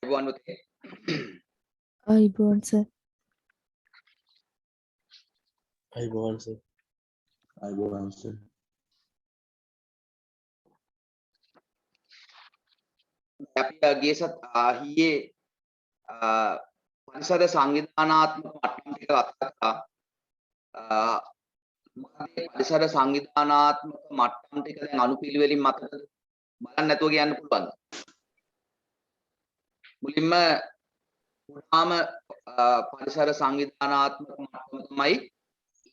everyone with it. අයිබෝන් sir. අයිබෝන් sir. අයිබෝන් සර්. අපි ගිය සත් ඊයේ පරිසර සංවිධානාත්මක මට්ටම් ටික කතා කරා. මොකද පරිසර සංවිධානාත්මක මට්ටම් ටික දැන් අනුපිළිවෙලින් මතකද බලන්න නැතුව කියන්න පුළුවන්. මුලින්ම පුරාම පරිසර සංවිධානාත්මක මට්ටම තමයි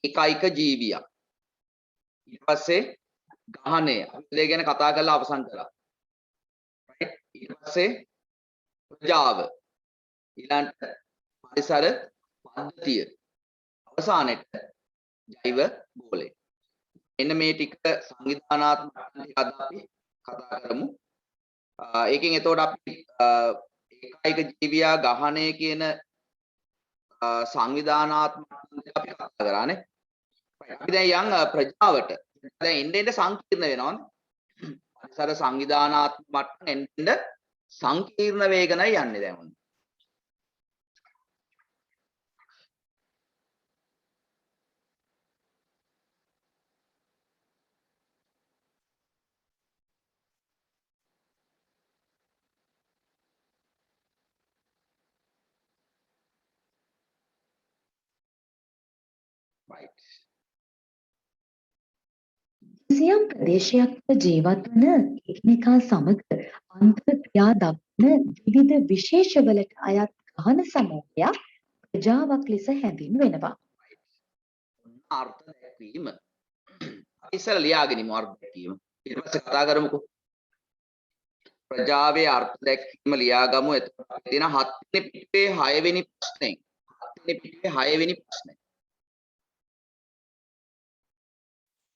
ඒකයික ජීවියක්. ඊට පස්සේ ගහණය අපි ඒ ගැන කතා කරලා අවසන් කරා. right? ඊට පස්සේ ප්‍රජාව ඊළඟට පරිසර පද්ධතිය අවසානයේට ජෛව ගෝලය. එන්න මේ ටික සංවිධානාත්මක ටික අද අපි කතා කරමු. ඒකෙන් එතකොට අපි ඒකායික ජීවියා ගහණය කියන සංවිධානාත්මක අපි කතා කරානේ. අපි දැන් යන් ප්‍රජාවට දැන් එන්න සංකීර්ණ වෙනවනේ. පරිසර සංවිධානාත්මක මට්ටම එන්න සංකීර්ණ වේගනයි යන්නේ දැන් ඔන්න. right. සියම් ප්‍රදේශයක් ජීවත් වන එකිනෙකා සමග අන්තර්ක්‍රියා දක්වන විවිධ විශේෂවලට අයත් ගහන සමූහයක් ප්‍රජාවක් ලෙස හැඳින්වෙනවා. අර්ථ දැක්වීම. ඉස්සර ලියාගෙනමු අර්ථ දැක්වීම. ඊට පස්සේ කතා කරමුකෝ. ප්‍රජාවේ අර්ථ දැක්වීම ලියාගමු. එතකොට තියෙන 7 වෙනි පිටුවේ 6 වෙනි ප්‍රශ්නේ. 7 වෙනි පිටුවේ 6 වෙනි ප්‍රශ්නේ.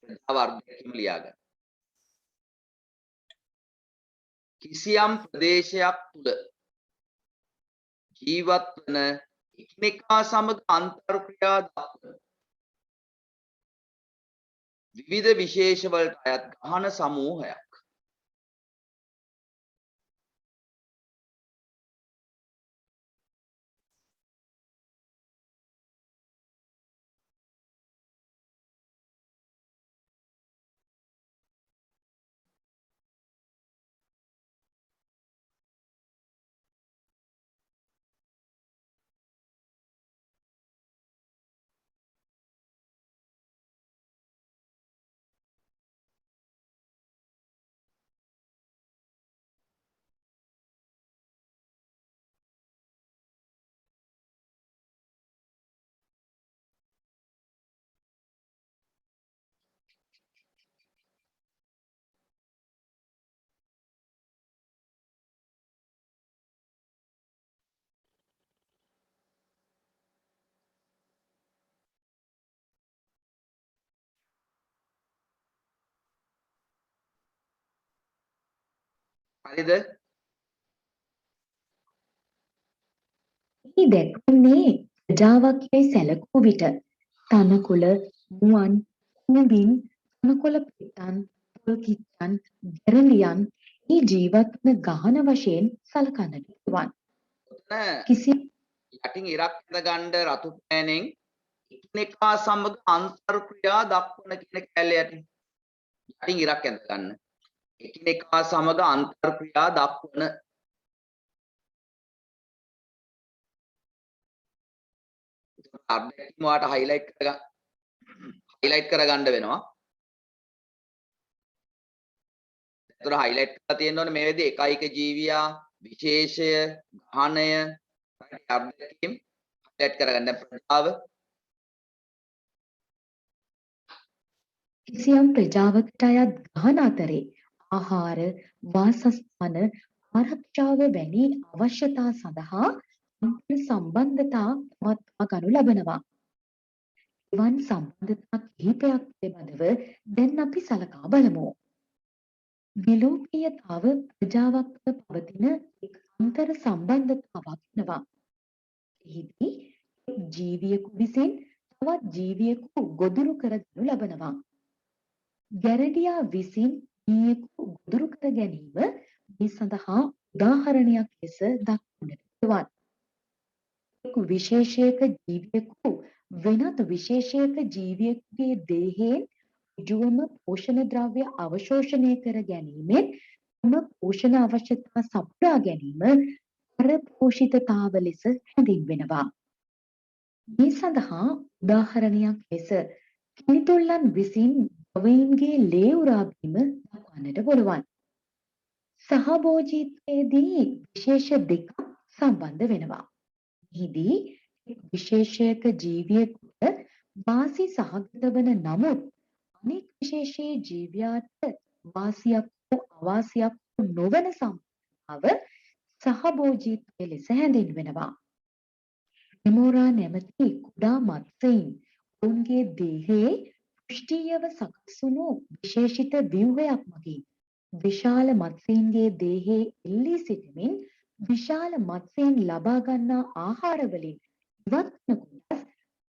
ප්‍රජාව අර්ථ දැක්වීම ලියාගන්න. කිසියම් ප්‍රදේශයක් තුල ජීවත් වන එකිනෙකා සමග අන්තර්ක්‍රියා දක්වන විවිධ විශේෂ වලට අයත් ගහන සමූහයක්. හරිද? මේ දැක්වන්නේ ප්‍රජාවක් යයි සැලකූ විට තනකොළ, මුවන්, කුඹින්, තනකොළ පිටන්, පොල් කිච්චන්, ගැරලියන් මේ ජීවත් වන ගහන වශයෙන් සලකන්නට පුළුවන්. කිසි යටින් ඉරක් ඇඳගන්න රතු පෑනෙන් එකිනෙකා සමග අන්තර්ක්‍රියා දක්වන කියන කැලේ යටින් ඉරක් ඇඳගන්න. එකිනෙකා සමග අන්තර්ක්‍රියා දක්වන අර්ධයක්ම වාට හයිලයිට් කරගන්න වෙනවා. ඒතර හයිලයිට් කරලා තියෙන්න ඕනේ මේ වෙලේදී ඒකායික ජීවියා විශේෂය ගහණය අර්ධයක්ම හයිලයිට් කරගන්න. ප්‍රජාව කිසියම් ප්‍රජාවකට අයත් ගහන අතරේ ආහාර, වාසස්ථාන, ආරක්ෂාව වැනි අවශ්‍යතා සඳහා අන්තර් සම්බන්ධතා පවත්වා ගනු ලබනවා. එවන් සම්බන්ධතා කිහිපයක් පිළිබඳව දැන් අපි සලකා බලමු. විලෝපීයතාව ප්‍රජාවක් තුළ පවතින එක් අන්තර් සම්බන්ධතාවක් වෙනවා. එහිදී එක් ජීවියෙකු විසින් තවත් ජීවියෙකු ගොදුරු කරගනු ලබනවා. ගැරඩියා විසින් මීයෙකු ගොදුරු කර ගැනීම මේ සඳහා උදාහරණයක් ලෙස දක්වන්නට පුළුවන්. එක් විශේෂයක ජීවියෙකු වෙනත් විශේෂයක ජීවියෙකුගේ දේහයෙන් ඍජුවම පෝෂණ ද්‍රව්‍ය අවශෝෂණය කර ගැනීමෙන් තම පෝෂණ අවශ්‍යතා සපුරා ගැනීම පරපෝෂිතතාව ලෙස හැඳින්වෙනවා. මේ සඳහා උදාහරණයක් ලෙස කිනිතුල්ලන් විසින් ගවයින්ගේ ලේ උරා බීම දක්වන්නට පුළුවන්. සහභෝජීත්වයේදී විශේෂ දෙකක් සම්බන්ධ වෙනවා. එහිදී එක් විශේෂයක ජීවියෙකුට වාසි සහගත වන නමුත් අනෙක් විශේෂයේ ජීවියාට වාසියක් හෝ අවාසියක් හෝ නොවන සම්බන්ධතාව සහභෝජීත්වය ලෙස හැඳින්වෙනවා. රිමෝරා නැමැති කුඩා මත්ස්‍යයින් ඔවුන්ගේ දේහයේ පුෂ්ටියව සකස් වුණු විශේෂිත ව්‍යුහයක් මගින් විශාල මත්ස්‍යයින්ගේ දේහයේ එල්ලී සිටමින් විශාල මත්ස්‍යයන් ලබා ගන්නා ආහාර වලින් ඉවත් වන කොටස්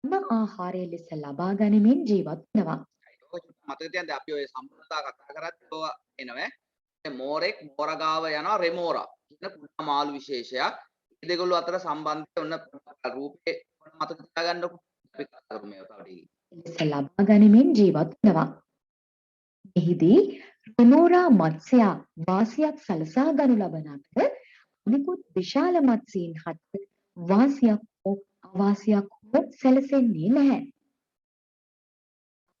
තම ආහාරය ලෙස ලබා ගනිමින් ජීවත් වෙනවා. මතක තියන්න අපි ඔය සම්බන්ධතා කතා කරද්දී ඔය එනවා. මෝරෙක් මෝරගාව යනවා රෙමෝරා කියන කුඩා මාළු විශේෂයක්. මේ දෙකළු අතර සම්බන්ධය ඔන්න රූපේ මතක තියාගන්නකො. අපි කතා කරමු මේවා තව ටිකකින්. ලෙස ලබා ගනිමින් ජීවත් වෙනවා. එහිදී රෙමෝරා මත්ස්‍යයා වාසියක් සලසා ගනු ලබන අතර අනිකුත් විශාල මත්ස්‍යයන් හට වාසියක් හෝ අවාසියක් හෝ සැලසෙන්නේ නැහැ.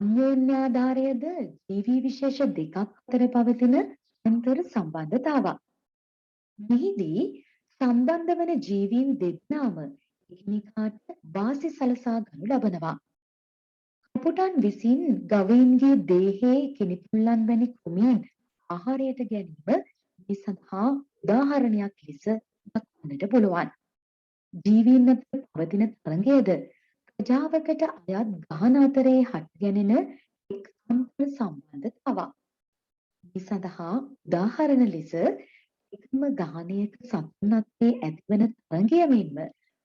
අන්‍යෝන්‍යාධාරයද ජීවී විශේෂ දෙකක් අතර පවතින අන්තර් සම්බන්ධතාවක්. මෙහිදී සම්බන්ධ වන ජීවීන් දෙදෙනාම එකිනෙකාට වාසි සලසා ගනු ලබනවා. කපුටන් විසින් ගවයින්ගේ දේහයේ කිනිතුල්ලන් වැනි කුමීන් ආහාරයට ගැනීම මේ සඳහා උදාහරණයක් ලෙස දක්වන්නට පුළුවන්. ජීවීන් අතර පවතින තරඟයද ප්‍රජාවකට අයත් ගහන අතරේ හටගැනෙන එක් අන්තර් සම්බන්ධතාවක්. මේ සඳහා උදාහරණ ලෙස එකම ගහනයක සතුන් අතරේ ඇතිවන තරඟය මෙන්ම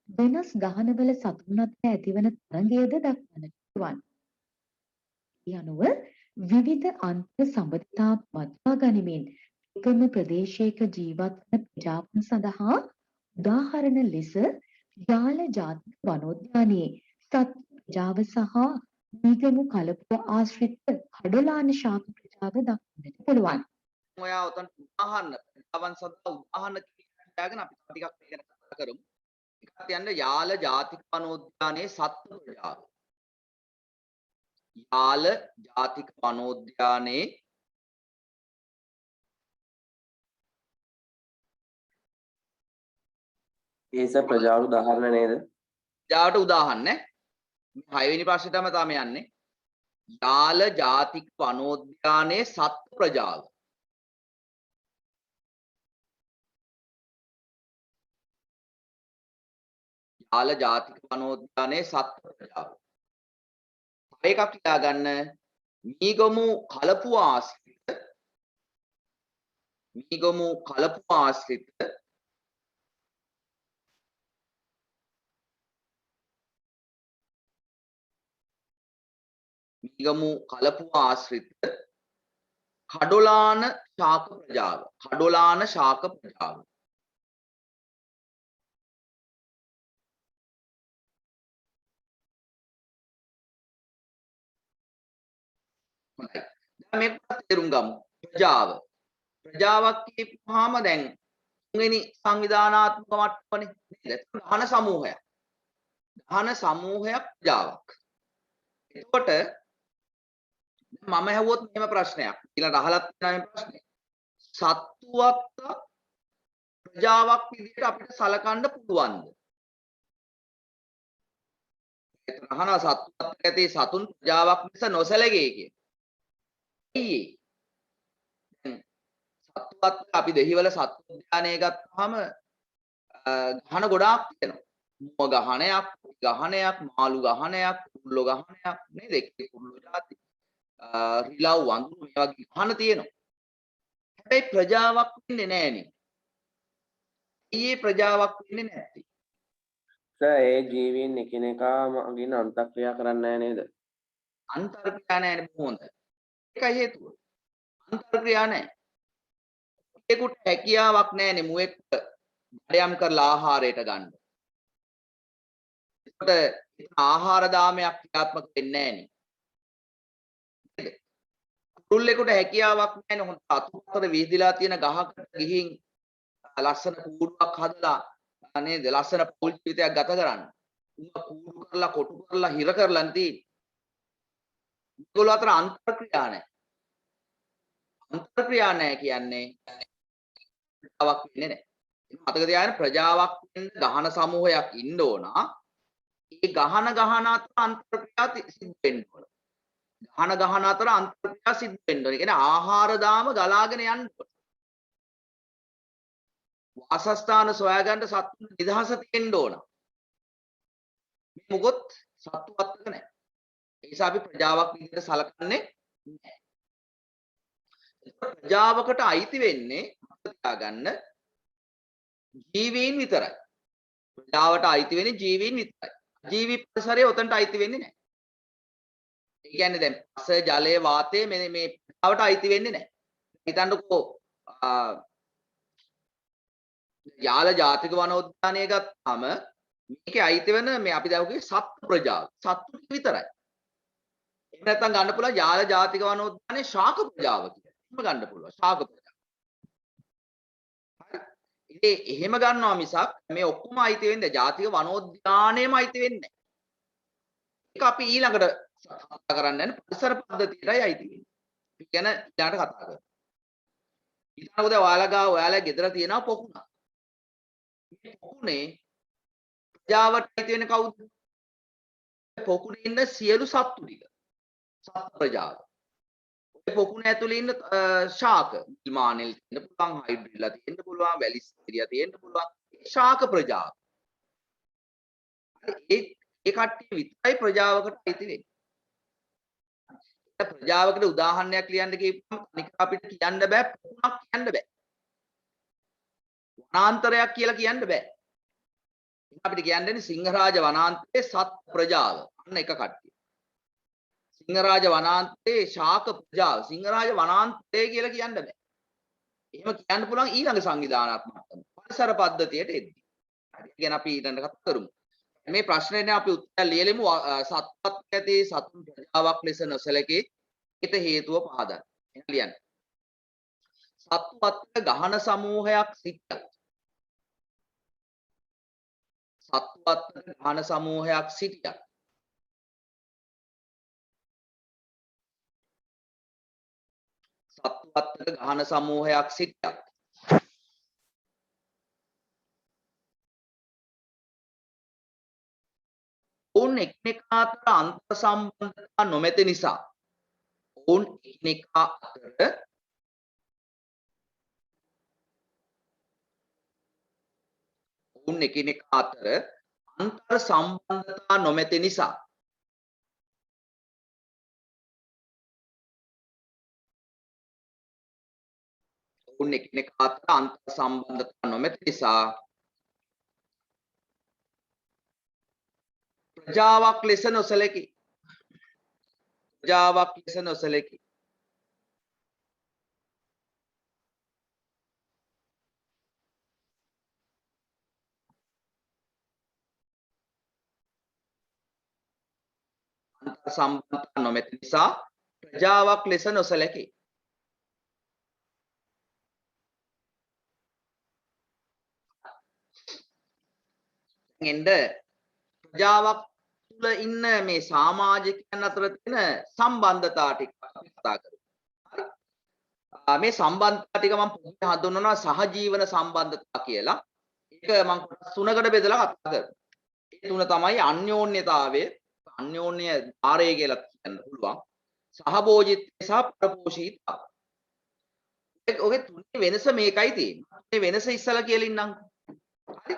වෙනස් ගහනවල සතුන් අතර ඇතිවන තරඟයද දක්වන්නට පුළුවන්. ඒ අනුව විවිධ අන්තර් සම්බන්ධතා වත්වා ගනිමින් එකම ප්‍රදේශයක ජීවත් වන ප්‍රජාවන් සඳහා උදාහරණ ලෙස යාල ජාතික වනෝද්‍යානයේ සත්ව ප්‍රජාව සහ මීගමු කලපුව ආශ්‍රිත කඩලාන ශාක ප්‍රජාව දක්වන්නට පුළුවන්. ඔයා උතන් උදාහරණ ප්‍රජාවන් සඳහා උදාහරණ කියාගෙන අපි ටිකක් ඉගෙන කතා කරමු. එකක් කියන්න යාල ජාතික වනෝද්‍යානයේ සත්ව ප්‍රජාව. යාල ජාතික වනෝද්‍යානයේ ඒස ප්‍රජාව උදාහරණ නේද? ජාවට උදාහරණ නේ. 6 වෙනි ප්‍රශ්නෙටම තමයි යන්නේ. යාල ජාතික වනෝද්‍යානයේ සත්ව ප්‍රජාව. යාල ජාතික වනෝද්‍යානයේ සත්ව ප්‍රජාව. තව එකක් ලියා ගන්න. මීගමු කලපුව ආශ්‍රිත මීගමු කලපුව ආශ්‍රිත මීගමු කලපුව ආශ්‍රිත කඩොලාන ශාක ප්‍රජාව. කඩොලාන ශාක ප්‍රජාව. හොඳයි. දැන් මේක තේරුම් ගමු. ප්‍රජාව. ප්‍රජාවක් කියපුවාම දැන් තුන්වෙනි සංවිධානාත්මක මට්ටමනේ නේද? ඝන සමූහයක්. ඝන සමූහයක් ප්‍රජාවක්. එතකොට මම ඇහුවොත් මෙහෙම ප්‍රශ්නයක්. ඊළඟට අහලත් තියෙනවා මේ ප්‍රශ්නේ. සත්තුවක්ත ප්‍රජාවක් විදිහට අපිට සලකන්න පුළුවන්ද? එතන අහනවා සත්තුවක්ත ඇති සතුන් ප්‍රජාවක් මිස නොසැලකේ කිය. ඇයි ඒ? සත්තුවක්ත අපි දෙහිවල සත්තු උද්‍යානය ගත්තාම ගහන ගොඩාක් තියෙනවා. මුව ගහනයක්, ගහනයක්, මාළු ගහනයක්, කුරුල්ලෝ ගහනයක් නේද? ඒකේ කුරුල්ලෝ જાති රිලව් වඳුරු මේ වගේ ගහන තියෙනවා. හැබැයි ප්‍රජාවක් වෙන්නේ නැහනේ. ඊයේ ප්‍රජාවක් වෙන්නේ නැත්තේ. ඒ ජීවීන් එකිනෙකා මගින් අන්තක්‍රියා කරන්නේ නැහැ නේද? අන්තර්ක්‍රියා නැහැනේ හොඳ. ඒකයි හේතුව. අන්තර්ක්‍රියා නැහැ. කුරුල්ලෙකුට හැකියාවක් නැහැනේ මුවෙක් වැඩයම් කරලා ආහාරයට ගන්න. ඒකට ආහාර දාමයක් ක්‍රියාත්මක වෙන්නේ නැහැනේ. නේද? කුරුල්ලෙකුට හැකියාවක් නැහැනේ හොඳ අතුපතර වීදිලා තියෙන ගහකට ගිහින් ලස්සන කූඩුවක් හදලා නේද? ලස්සන පෞල් ජීවිතයක් ගත කරන්න. උඹ කූඩු කරලා කොටු කරලා හිර කරලා තියෙන්නේ. ඒගොල්ලෝ අතර අන්තර්ක්‍රියා නැහැ. අන්තර්ක්‍රියා නැහැ කියන්නේ ප්‍රජාවක් වෙන්නේ නැහැ. මතක තියාගන්න ප්‍රජාවක් වෙන්න ගහන සමූහයක් ඉන්න ඕන. ඒ ගහන අතර අන්තර්ක්‍රියා සිද්ධ වෙන්න ඕන. ගහන අතර අන්තර්ක්‍රියා සිද්ධ වෙන්න ඕන. ඒ කියන්නේ ආහාර දාම ගලාගෙන යන්න ඕන. වාසස්ථාන සොයාගන්න සත්තු නිදහස තියෙන්න ඕන. මේ මොකොත් සත්තු අත්තක නැහැ. ඒ නිසා අපි ප්‍රජාවක් විදිහට සලකන්නේ නැහැ. ප්‍රජාවකට අයිති වෙන්නේ මතක තියාගන්න ජීවීන් විතරයි. ප්‍රජාවට අයිති වෙන්නේ ජීවීන් විතරයි. ජීවි පරිසරය උතන්ට අයිති වෙන්නේ නැහැ. ඒ කියන්නේ දැන් පස ජලය වාතය මේ ප්‍රජාවට අයිති වෙන්නේ නැහැ. හිතන්නකෝ යාල ජාතික වනෝද්‍යානය ගත්තාම මේකේ අයිති වෙන මේ අපි දවගේ සත්තු ප්‍රජාව. සත්තු විතරයි. එහෙම නැත්නම් ගන්න පුළුවන් යාල ජාතික වනෝද්‍යානයේ ශාක ප්‍රජාව කියලා. එහෙම ගන්න පුළුවන් ශාක ප්‍රජාව. හරි. ඉතින් එහෙම ගන්නවා මිසක් මේ ඔක්කොම අයිති වෙන්නේ ජාතික වනෝද්‍යානයේම අයිති වෙන්නේ නැහැ. ඒක අපි ඊළඟට කතා කරන්න යන පරිසර පද්ධතියටයි අයිති වෙන්නේ. අපි කියන ඊළඟට කතා කරමු. ඊළඟට ඔයාලා ගෙදර තියෙනවා පොකුණක්. මේ පොකුණේ ප්‍රජාවට අයිති වෙන්නේ කවුද? පොකුණේ ඉන්න සියලු සත්තු ටික. සත්ත්ව ප්‍රජාව. ඔය පොකුණ ඇතුලේ ඉන්න ශාක, ඉල්මානෙල් තියෙන්න පුළුවන්, හයිඩ්‍රිල්ලා තියෙන්න පුළුවන්, වැලිස්ටීරියා තියෙන්න පුළුවන්. ශාක ප්‍රජාව. ඒ කට්ටිය විතරයි ප්‍රජාවකට අයිති වෙන්නේ. ප්‍රජාවකට උදාහරණයක් ලියන්න කියපුවම අනික අපිට කියන්න බෑ පොකුණක් කියන්න බෑ. වනාන්තරයක් කියලා කියන්න බෑ. අපිට කියන්නේ සිංහරාජ වනාන්තරයේ සත් ප්‍රජාව. අන්න එක කට්ටිය. සිංහරාජ වනාන්තරයේ ශාක ප්‍රජාව. සිංහරාජ වනාන්තරය කියලා කියන්න බෑ. එහෙම කියන්න පුළුවන් ඊළඟ සංවිධානාත්මක පරිසර පද්ධතියට එද්දී. හරි. ඒ කියන්නේ අපි ඊළඟට කතා කරමු. මේ ප්‍රශ්නේනේ අපි උත්තර ලියලෙමු සත්වත් ඇති සතුන් ප්‍රජාවක් ලෙස නොසැලකේ ඊට හේතුව පහදන්න. එහෙනම් ලියන්න. සත්වත් ගහන සමූහයක් සිටියත් සත්වත් ගහන සමූහයක් සිටියත් සත්වත් ගහන සමූහයක් සිටියත් ඔවුන් එකිනෙකා අතර අන්තර් සම්බන්ධතා නොමැති නිසා ඔවුන් එකිනෙකා අතර අන්තර් සම්බන්ධතා නොමැති නිසා ඔවුන් එකිනෙකා අතර අන්තර් සම්බන්ධතා නොමැති නිසා ප්‍රජාවක් ලෙස නොසැලකි. ප්‍රජාවක් ලෙස නොසැලකි. අන්තර් සම්බන්ධතා නොමැති නිසා ප්‍රජාවක් ලෙස නොසැලකි. එන්න ප්‍රජාවක් තුළ ඉන්න මේ සමාජිකයන් අතර තියෙන සම්බන්ධතා ටික අපි කතා කරමු. හරි. මේ සම්බන්ධතා ටික මම පොඩ්ඩක් හඳුන්වනවා සහජීවන සම්බන්ධතා කියලා. ඒක මම කොටස් තුනකට බෙදලා කතා කරමු. ඒ තුන තමයි අන්‍යෝන්‍යතාවය, අන්‍යෝන්‍ය ධාරය කියලා කියන්න පුළුවන්. සහභෝජීත්වය සහ පරපෝෂීතාවය. ඔගේ තුනේ වෙනස මේකයි තියෙන්නේ. මේ වෙනස ඉස්සලා කියලා ඉන්නම්. හරි.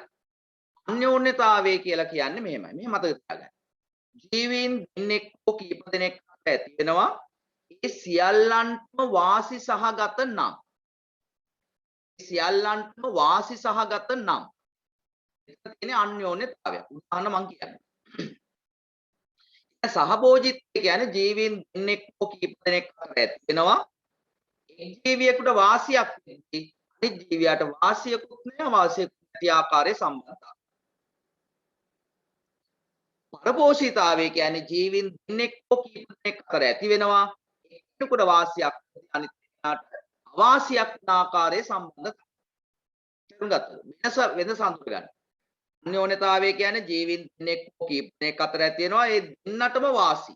අන්‍යෝන්‍යතාවය කියලා කියන්නේ මෙහෙමයි. මෙහෙම මතක තියාගන්න. ජීවීන් දෙන්නෙක් හෝ කීප දෙනෙක් අතර ඇති වෙනවා. ඒ සියල්ලන්ටම වාසි සහගත නම්. සියල්ලන්ටම වාසි සහගත නම්. ඒක තියෙන්නේ අන්‍යෝන්‍යතාවය. උදාහරණ මම කියන්නේ. සහභෝජීත්වය කියන්නේ ජීවීන් දෙන්නෙක් හෝ කීප දෙනෙක් අතර ඇති වෙනවා. ඒ ජීවියෙකුට වාසියක් වෙද්දී අනිත් ජීවියාට වාසියකුත් නැහැ අවාසියකුත් නැති ආකාරයේ සම්බන්ධතාවය. පරපෝෂිතාවය කියන්නේ ජීවීන් දෙන්නෙක් හෝ කීප දෙනෙක් අතර ඇති වෙනවා. එක්කෙනෙකුට වාසියක් අනිත් කෙනාට අවාසියක් වන ආකාරයේ සම්බන්ධතාවය. තේරුම් ගත්තද? වෙනස හඳුන ගන්න. අන්‍යෝන්‍යතාවය කියන්නේ ජීවීන් දෙන්නෙක් හෝ කීප දෙනෙක් අතර ඇති වෙනවා. ඒ දෙන්නටම වාසි.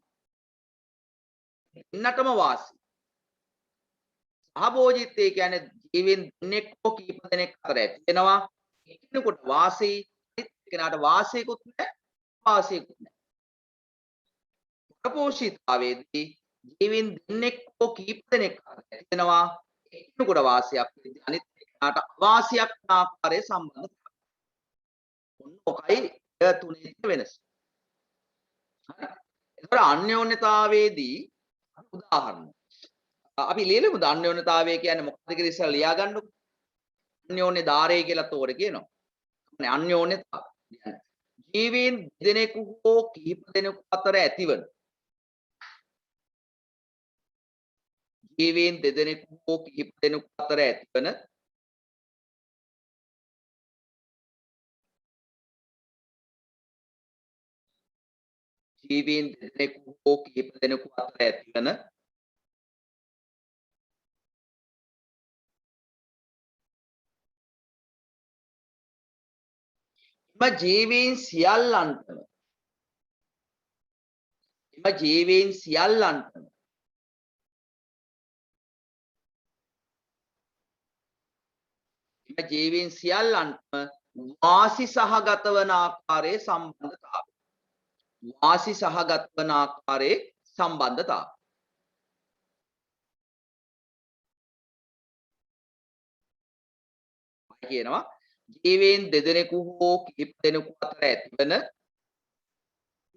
දෙන්නටම වාසි. සහභෝජීත්වය කියන්නේ ජීවීන් දෙන්නෙක් හෝ කීප දෙනෙක් අතර ඇති වෙනවා. එක්කෙනෙකුට වාසි අනිත් කෙනාට වාසියකුත් නැහැ වාසියකුත් නැහැ. පරපෝෂිතාවේදී ජීවීන් දෙන්නෙක් හෝ කීප දෙනෙක් අතර ඇති වෙනවා. එක්කෙනෙකුට වාසියක් වෙද්දී අනිත් කෙනාට අවාසියක් වන ආකාරයේ සම්බන්ධතාවය. ඔන්න ඔකයි ඔය තුනේ තියෙන වෙනස. හරි. ඒතර අන්‍යෝන්‍යතාවයේදී උදාහරණ අපි ලියලමු. අන්‍යෝන්‍යතාවය කියන්නේ මොකක්ද කියලා ඉස්සෙල්ලා ලියා ගන්නකො. අන්‍යෝන්‍ය ධාරය කියලා තෝරේ කියනවා. يعني අන්‍යෝන්‍යතාවය. ජීවීන් දෙදෙනෙකු හෝ කිහිප දෙනෙකු අතර ඇතිවන ජීවීන් දෙදෙනෙකු හෝ කිහිප දෙනෙකු අතර ඇතිවන ජීවීන් දෙදෙනෙකු හෝ කිහිප දෙනෙකු අතර ඇතිවන ජීවීන් සියල්ලන්ටම ජීවීන් සියල්ලන්ටම ජීවීන් සියල්ලන්ටම වාසි සහගත වන ආකාරයේ සම්බන්ධතාවය. වාසි සහගත වන ආකාරයේ සම්බන්ධතාවය. කියනවා ජීවීන් දෙදෙනෙකු හෝ කිහිප දෙනෙකු අතර ඇතිවන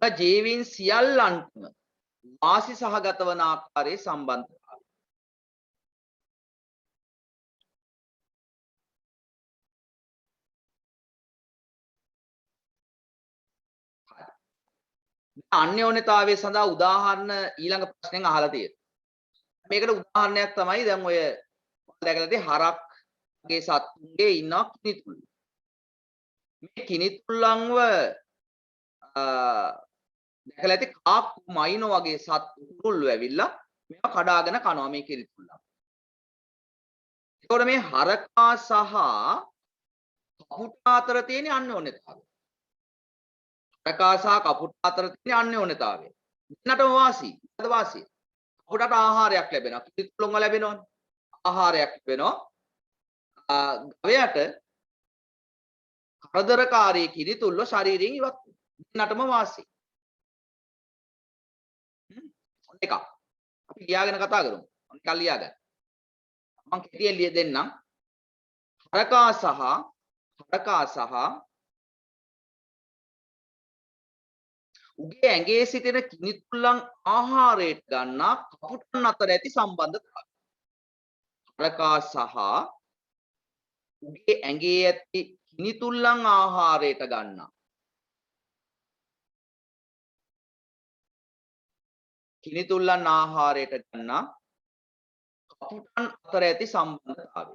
ජීවීන් සියල්ලන්ටම වාසි සහගත වන ආකාරයේ සම්බන්ධතාවය. අන්‍යෝන්‍යතාවය සඳහා උදාහරණ ඊළඟ ප්‍රශ්නෙන් අහලා තියෙනවා. මේකට උදාහරණයක් තමයි දැන් ඔය දැකලා තියෙන්නේ හරක්ගේ සත්තුන්ගේ ඉන්නවා කිනිතුල්ල. මේ කිනිතුල්ලන්ව දැකලා ඇති කාක්කු මයිනෝ වගේ සත්තු කුරුල්ලෝ ඇවිල්ලා මේවා කඩාගෙන කනවා මේ කිනිතුල්ලන්. ඒකෝර මේ හරකා සහ කපුටා අතර තියෙන අන්‍යෝන්‍යතාවය. හරකා සහ කපුටා අතර තියෙන අන්‍යෝන්‍යතාවය. දෙන්නටම වාසි. මොකද වාසිය? කපුටට ආහාරයක් ලැබෙනවා. කිනිතුල්ලන්ව ලැබෙනවනේ. ආහාරයක් ලැබෙනවා. ගවයාට කරදරකාරී කිනිතුල්ල ශරීරයෙන් ඉවත් දෙන්නටම වාසි. ඔන්න එකක්. අපි ලියාගෙන කතා කරමු. ඔන්න එකක් ලියා ගන්න. මම කෙටියෙන් ලිය දෙන්නම්. හරකා සහ උගේ ඇඟේ සිටින කිනිතුල්ලන් ආහාරයට ගන්නා කපුටන් අතර ඇති සම්බන්ධතාවය. හරකා සහ උගේ ඇඟේ ඇති කිනිතුල්ලන් ආහාරයට ගන්නා කිනිතුල්ලන් ආහාරයට ගන්නා කපුටන් අතර ඇති සම්බන්ධතාවය.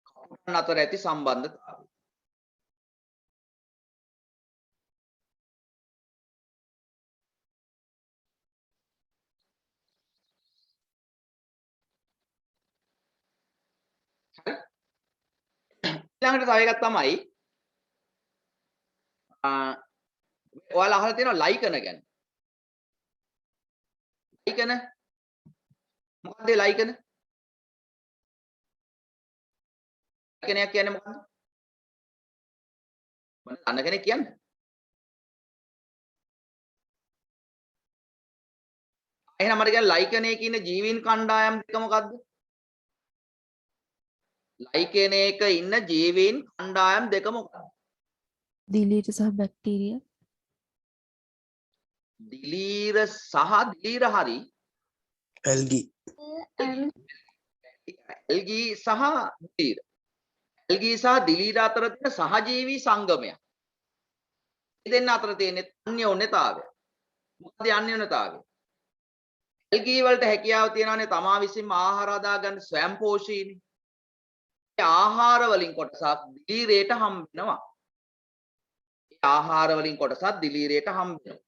කපුටන් අතර ඇති සම්බන්ධතාවය. ඊළඟට තව එකක් තමයි ඔයාලා අහලා තියෙනවා ලයිකන ගැන. ලයිකන මොකක්ද ලයිකන? ලයිකනයක් කියන්නේ මොකක්ද? මම දන්න කෙනෙක් කියන්නේ. එහෙනම් මට කියන්න ලයිකනේ කියන ජීවීන් කණ්ඩායම් දෙක මොකක්ද? ලයිකනේක ඉන්න ජීවීන් කණ්ඩායම් දෙක මොකක්ද? දිලීර සහ බැක්ටීරියා. දිලීර සහ දිලීර හරි Algae. ඇල්ගී සහ දිලීර. ඇල්ගී සහ දිලීර අතර තියෙන සහජීවී සංගමයක්. මේ දෙන්න අතර තියෙන අන්‍යෝන්‍යතාවය. මොකද අන්‍යෝන්‍යතාවය? ඇල්ගී වලට හැකියාව තියනවානේ තමා විසින්ම ආහාර හදා ගන්න ස්වයං පෝෂීනේ. ඒ ආහාර වලින් කොටසක් දිලීරයට හම්බ වෙනවා. ඒ ආහාර වලින් කොටසක් දිලීරයට හම්බ වෙනවා.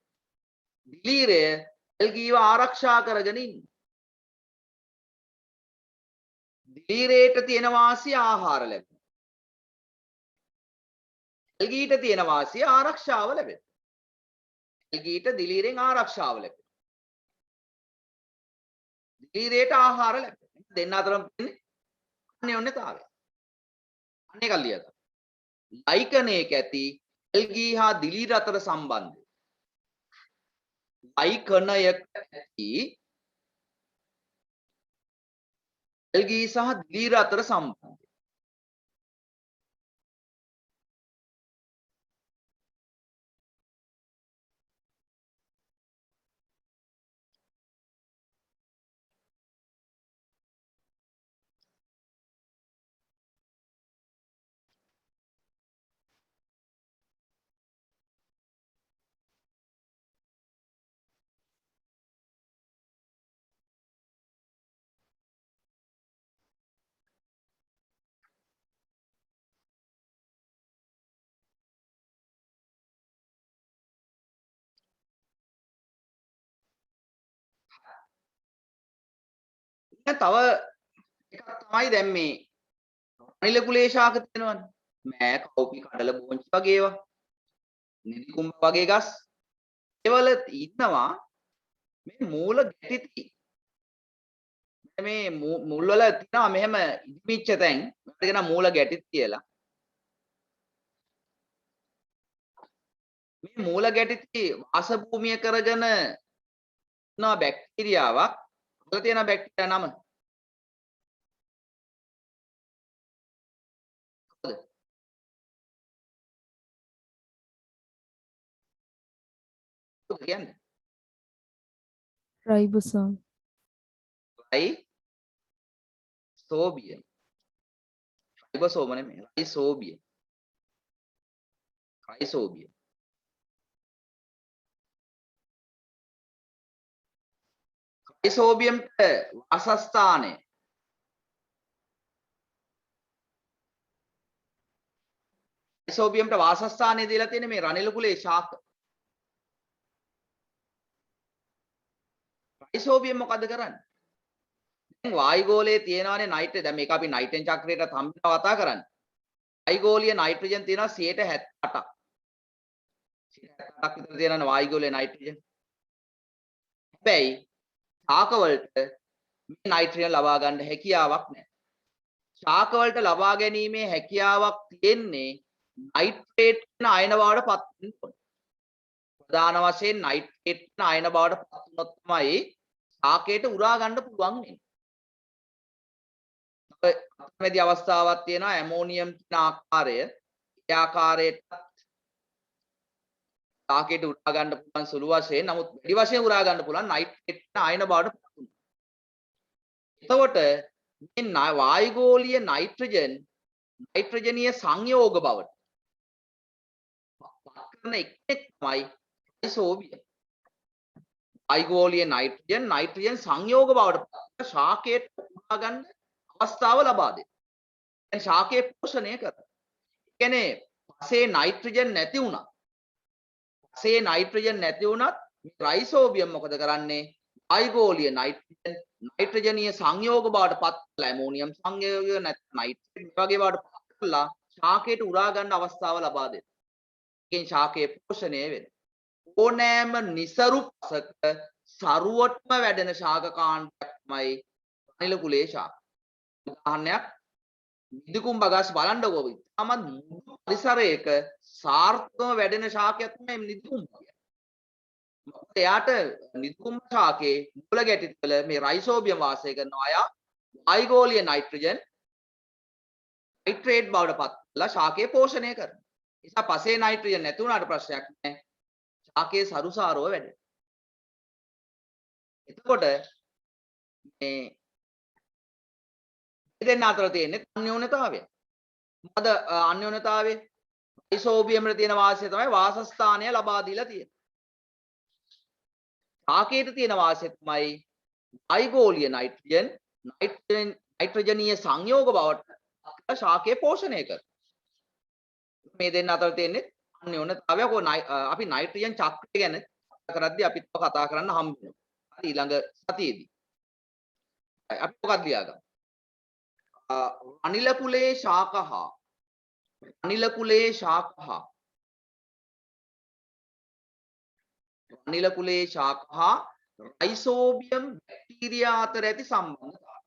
දිලීරය ඇල්ගීව ආරක්ෂා කරගෙන ඉන්නේ. දිලීරයට තියෙන වාසිය ආහාර ලැබෙනවා. ඇල්ගීට තියෙන වාසිය ආරක්ෂාව ලැබෙනවා. ඇල්ගීට දිලීරෙන් ආරක්ෂාව ලැබෙනවා. දිලීරයට ආහාර ලැබෙනවා. දෙන්න අතරම තියෙන්නේ අන්‍යෝන්‍යතාවය. අනේ කල්ලියද. ලයිකනයක ඇති ඇල්ගී හා දිලීර අතර සම්බන්ධය. ලයිකනයක ඇති ඇල්ගී සහ දිලීර අතර සම්බන්ධය. තව එකක් තමයි දැන් මේ අනිල කුලේ ශාක තියෙනවනේ. මෑ කව්පි කඩල බෝංචි වගේ ඒවා. නිදි කුඹ වගේ ගස්. ඒවල ඉන්නවා මේ මූල ගැටිති. මේ මුල් වල තියෙනවා මෙහෙම ඉදිමිච්ච තැන්. මේකට කියන මූල ගැටිති කියලා. මේ මූල ගැටිති වාස භූමිය කරගෙන ඉන්නවා බැක්ටීරියාවක්. අතල තියෙන බැක්ටීරියා නම කියන්නේ ribosome. රයිසෝබියම්. රයිබෝසෝම නෙමෙයි රයිසෝබියම්. රයිසෝබියම්. රයිසෝබියම්ට වාසස්ථානය රයිසෝබියම්ට වාසස්ථානය දීලා තියෙන්නේ මේ රනිල කුලේ ශාක. රයිසෝබියම් මොකද කරන්නේ? දැන් වායුගෝලයේ තියෙනවානේ නයිට්‍රජන්. දැන් මේක අපි නයිට්‍රජන් චක්‍රයට හම්බෙනවා කතා කරන්නේ. වායුගෝලීය නයිට්‍රජන් තියෙනවා 78ක්. 78ක් විතර තියෙනවා වායුගෝලීය නයිට්‍රජන්. හැබැයි ශාක වලට මේ නයිට්‍රජන් ලබා ගන්න හැකියාවක් නැහැ. ශාක වලට ලබා ගැනීමේ හැකියාවක් තියෙන්නේ නයිට්‍රේට් වෙන අයන බවට පත් වෙන්න ඕනේ. ප්‍රධාන වශයෙන් නයිට්‍රේට් වෙන අයන බවට පත් වුණොත් තමයි ශාකයට උරා ගන්න පුළුවන් වෙන්නේ. අතරමැදි අවස්ථාවක් තියෙනවා ඇමෝනියම් කියන ආකාරය. ඒ ආකාරයට ශාකයට උරා ගන්න පුළුවන් සුළු වශයෙන්, නමුත් වැඩි වශයෙන් උරා ගන්න පුළුවන් නයිට්‍රේට් වෙන අයන බවට පත් වෙනවා. එතකොට මේ වායුගෝලීය නයිට්‍රජනීය සංයෝග බවට පත් කරන එකෙක් තමයි රයිසෝබියම්. වායුගෝලීය නයිට්‍රජන් සංයෝග බවට පත් ශාකයට උරා ගන්න අවස්ථාව ලබා දෙනවා. දැන් ශාකයේ පෝෂණය කරනවා. ඒ කියන්නේ පසේ නයිට්‍රජන් නැති වුණා. පසේ නයිට්‍රජන් නැති වුණත් රයිසෝබියම් මොකද කරන්නේ? වායුගෝලීය නයිට්‍රජනීය සංයෝග බවට පත් කරලා ඇමෝනියම් සංයෝගය නැත්නම් නයිට්‍රේට් වගේ බවට පත් කරලා ශාකයට උරා ගන්න අවස්ථාව ලබා දෙනවා. ඒකෙන් ශාකයේ පෝෂණය වෙනවා. ඕනෑම නිසරු පසක සරුවටම වැඩෙන ශාක කාණ්ඩයක් තමයි අනිල කුලේ ශාක. උදාහරණයක් නිදිකුඹ ගස් බලන්නකෝ. තමත් පරිසරයක සාර්ථකව වැඩෙන ශාකයක් තමයි නිදිකුඹ කියන්නේ. මොකද එයාට නිදිකුඹ ශාකයේ මූල ගැටිත් වල මේ රයිසෝබියම් වාසය කරනවා. අය වායුගෝලීය නයිට්‍රජන් නයිට්‍රේට් බවට පත් කරලා ශාකයේ පෝෂණය කරනවා. ඒ නිසා පසේ නයිට්‍රජන් නැති වුණාට ප්‍රශ්නයක් නැහැ. ශාකයේ සරුසාරව වැඩෙනවා. එතකොට මේ දෙන්න අතර තියෙන්නේ අන්‍යෝන්‍යතාවය. මොකද අන්‍යෝන්‍යතාවය රයිසෝබියම් වල තියෙන වාසිය තමයි වාසස්ථානය ලබා දීලා තියෙන්නේ. ශාකයට තියෙන වාසිය තමයි වෛගෝලීය නයිට්‍රජනීය සංයෝග බවට ශාකය පෝෂණය කරනවා. මේ දෙන්න අතර තියෙන්නේ අන්‍යෝන්‍යතාවයක්. අපි නයිට්‍රජන් චක්‍රය ගැන කතා කරද්දී අපි කතා කරන්න හම්බ වෙනවා. හරි ඊළඟ සතියේදී. අපි මොකක්ද ලියාගමු? අනිල කුලේ ශාකහ අනිල කුලේ ශාකහ අනිල කුලේ ශාකහ රයිසෝබියම් බැක්ටීරියා අතර ඇති සම්බන්ධතාවය.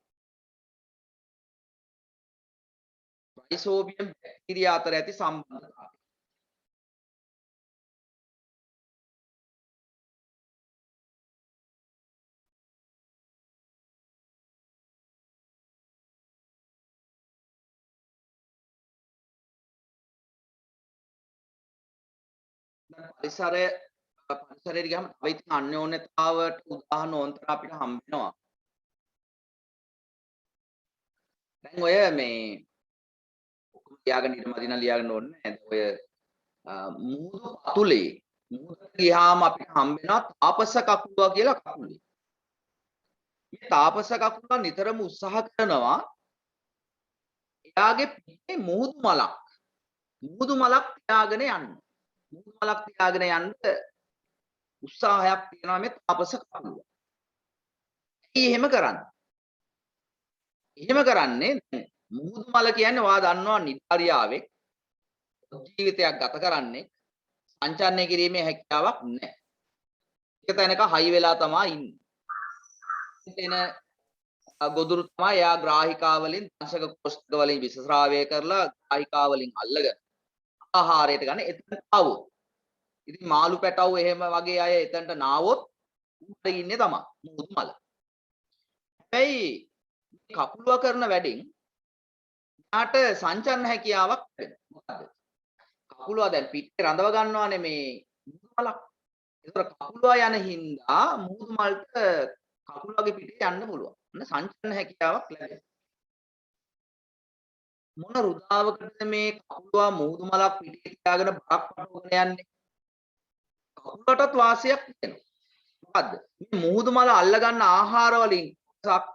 රයිසෝබියම් බැක්ටීරියා අතර ඇති සම්බන්ධතාවය. පරිසරයට ගියාම තව ඉතින් අන්‍යෝන්‍යතාවට උදාහරණ ඕන්තර අපිට හම්බ වෙනවා. දැන් ඔය මේ ලියාගෙන ඉරමදින ලියාගෙන ඕනේ නේද? ඔය මුහුදු පතුලේ මුහුදට ගියාම අපිට හම්බ වෙනවා තාපස කකුලුවා කියලා කකුලේ. මේ තාපස කකුලුවා නිතරම උත්සාහ කරනවා එයාගේ පිටේ මුහුදු මලක් තියාගෙන යන්න. මුහුදු මලක් තියාගෙන යන්න උත්සාහයක් තියෙනවා මේ තාපස කකුලුවා. ඇයි එහෙම කරන්නේ? එහෙම කරන්නේ මුහුදු මල කියන්නේ ඔයා දන්නවා නිඩාරියාවේ ජීවිතයක් ගත කරන්නේ සංචාරණය කිරීමේ හැකියාවක් නැහැ. ඒක තැනක හයි වෙලා තමයි ඉන්නේ. එතන ගොදුරු තමයි එයා ග්‍රාහිකා වලින් දංශක කොෂ්ඨ වලින් විසස්රාවය කරලා ග්‍රාහිකා වලින් අල්ලගෙන ආහාරයට ගන්න එතන ආවොත්. ඉතින් මාළු පැටව් එහෙම වගේ අය එතනට නාවොත් උඩ ඉන්නේ තමයි මුහුදු මල. හැබැයි කකුලුවා කරන වැඩෙන් යාට සංචරණ හැකියාවක් වෙනවා. මොකද කකුලුවා දැන් පිටේ රඳව ගන්නවානේ මේ මුහුදු මලක්. ඒතර කකුලුවා යන හින්දා මුහුදු මලට කකුලුවාගේ පිටේ යන්න පුළුවන්. අන්න සංචරණ හැකියාවක් ලැබෙනවා. මොන රුදාවකටද මේ කකුලුවා මුහුදු මලක් පිටේ තියාගෙන බරක් පටවගෙන යන්නේ? කකුලටත් වාසියක් තියෙනවා. මොකද්ද? මේ මුහුදු මල අල්ල ගන්න ආහාර වලින්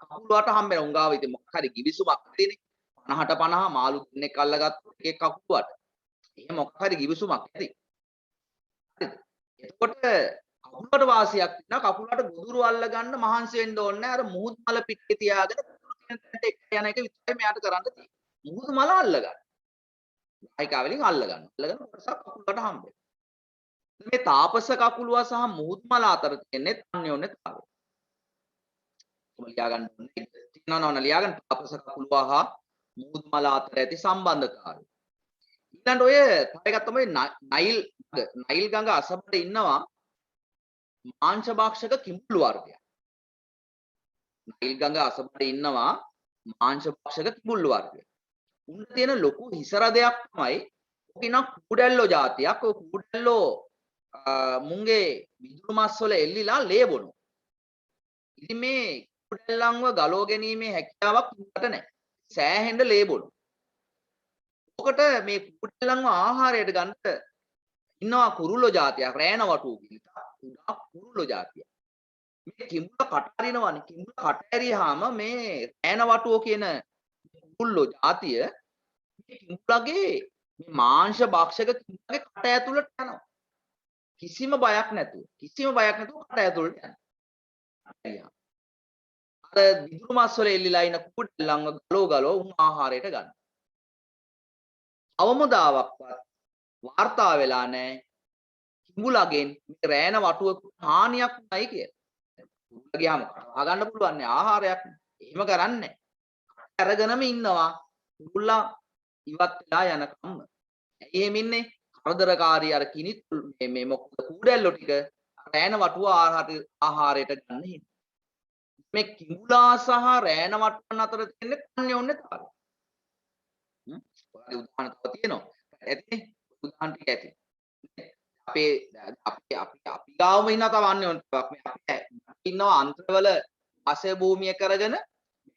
කකුලුවාට හම්බ වෙන උංගාව ඉතින් මොකක් හරි givisුමක් තියෙන්නේ. 50ට 50 මාළු දෙන්නෙක් අල්ලගත්තොත් එකේ කකුලුවට. එහෙම මොකක් හරි givisුමක් ඇති. හරිද? එතකොට කකුලට වාසියක් තියෙනවා. කකුලට ගොදුරු අල්ල ගන්න මහන්සි වෙන්න ඕනේ නැහැ. අර මුහුදු මල පිටේ තියාගෙන යන එක විතරයි මෙයාට කරන්න තියෙන්නේ. මුහුදු මල අල්ල ගන්න. ගායිකා වලින් අල්ල ගන්න. අල්ලගෙන කොටසක් කකුලට හම්බ වෙනවා. මේ තාපස කකුලුවා සහ මුහුදු මල අතර තියෙන්නේ අන්‍යෝන්‍යතාවය. ඔබ ලියා ගන්න ඕනේ. තියෙනවා ලියා ගන්න තාපස කකුලුවා හා මුහුදු මල අතර ඇති සම්බන්ධතාවය. ඊළඟට ඔය තව එකක් තමයි නයිල් ගඟ අසබඩ ඉන්නවා මාංශ භක්ෂක කිඹුළු වර්ගයක්. නයිල් ගඟ අසබඩ ඉන්නවා මාංශ භක්ෂක කිඹුළු වර්ගයක්. උන් තියෙන ලොකු හිසරදයක් තමයි ඔකින කුඩැල්ලෝ జాතියක්. ඔය කුඩැල්ලෝ මුංගේ විදුරු මස් වල එල්ලිලා ලේ බොනවා. ඉතින් මේ කුඩැල්ලන්ව ගලව ගැනීමේ හැකියාවක් උන්ට නැහැ. සෑහෙන්න ලේ බොනවා. ඔකට මේ කුඩැල්ලන්ව ආහාරයට ගන්න ඉන්නවා කුරුල්ලෝ జాතියක් රෑන වටුව කියලා. උඩා කුරුල්ලෝ జాතියක්. මේ කිඹුල කට අරිනවනේ. කිඹුල කට ඇරියාම මේ රෑන වටුව කියන කුරුල්ලෝ జాතිය මේ කිඹුලගේ මේ මාංශ භක්ෂක කිඹුලගේ කට ඇතුළට යනවා. කිසිම බයක් නැතුව කට ඇතුළට යනවා. අර විදුරු මස් වල එල්ලිලා ඉන කුඩැල්ලන්ව ගලව උන් ආහාරයට ගන්න. අවමුදාවක්වත් වාර්තා වෙලා නැහැ කිඹුලගෙන් මේ රෑන වටුවක හානියක් නැයි කියලා. කිඹුල ගියාම කනවා ගන්න පුළුවන් නේ ආහාරයක්. එහෙම කරන්නේ නැහැ. අරගෙනම ඉන්නවා කිඹුලා ඉවත් වෙලා යනකම්. ඇයි එහෙම ඉන්නේ? කරදරකාරී අර කිනිත් මේ මොකද කුඩැල්ලෝ ටික රෑන වටුව ආහාරයට ගන්න හින්දා. මේ කිඹුලා සහ රෑන වටුවන් අතර තියෙන අන්‍යෝන්‍යතාවය. ඔයාලගේ උදාහරණ තව තියෙනවා. ඇතිනේ උදාහරණ ටික ඇති. අපි ගාවම ඉන්න තව අන්‍යෝන්‍යතාවක්. මේ අපි ඉන්නවා අන්තරවල වාසය භූමිය කරගෙන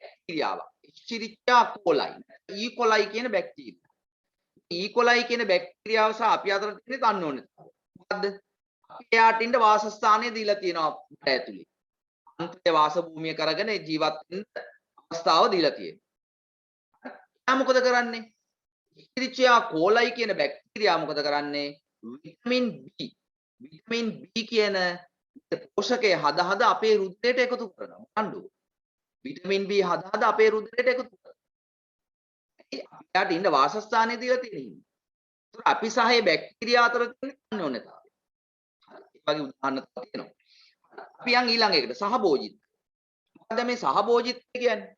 බැක්ටීරියාවක්. එච්චිරිච්චා කොලයි. ඊකොලයි කියන බැක්ටීරියා. ඊකොලයි කියන බැක්ටීරියාව සහ අපි අතර තියෙන අන්‍යෝන්‍යතාවය. මොකද්ද? එයාට ඉන්න වාසස්ථානය දීලා තියෙනවා ඇතුලේ. අන්තයේ වාස භූමිය කරගෙන ජීවත් වෙන්න අවස්ථාව දීලා තියෙනවා. එයා මොකද කරන්නේ? ඉස්තිරිචියා කෝලයි කියන බැක්ටීරියා මොකද කරන්නේ? Vitamin B. විටමින් B කියන පෝෂකය හද අපේ රුධිරයට එකතු කරනවා. බලන්න. විටමින් B හද අපේ රුධිරයට එකතු කරනවා. එයාට ඉන්න වාසස්ථානය දීලා තියෙනවා. ඒතර අපි සහ මේ බැක්ටීරියා අතර තියෙන අන්‍යෝන්‍යතාවය. ඒ වගේ උදාහරණ තියෙනවා. අපි යන් ඊළඟ එකට සහභෝජිත්වය. මොකද මේ සහභෝජිත්වය කියන්නේ?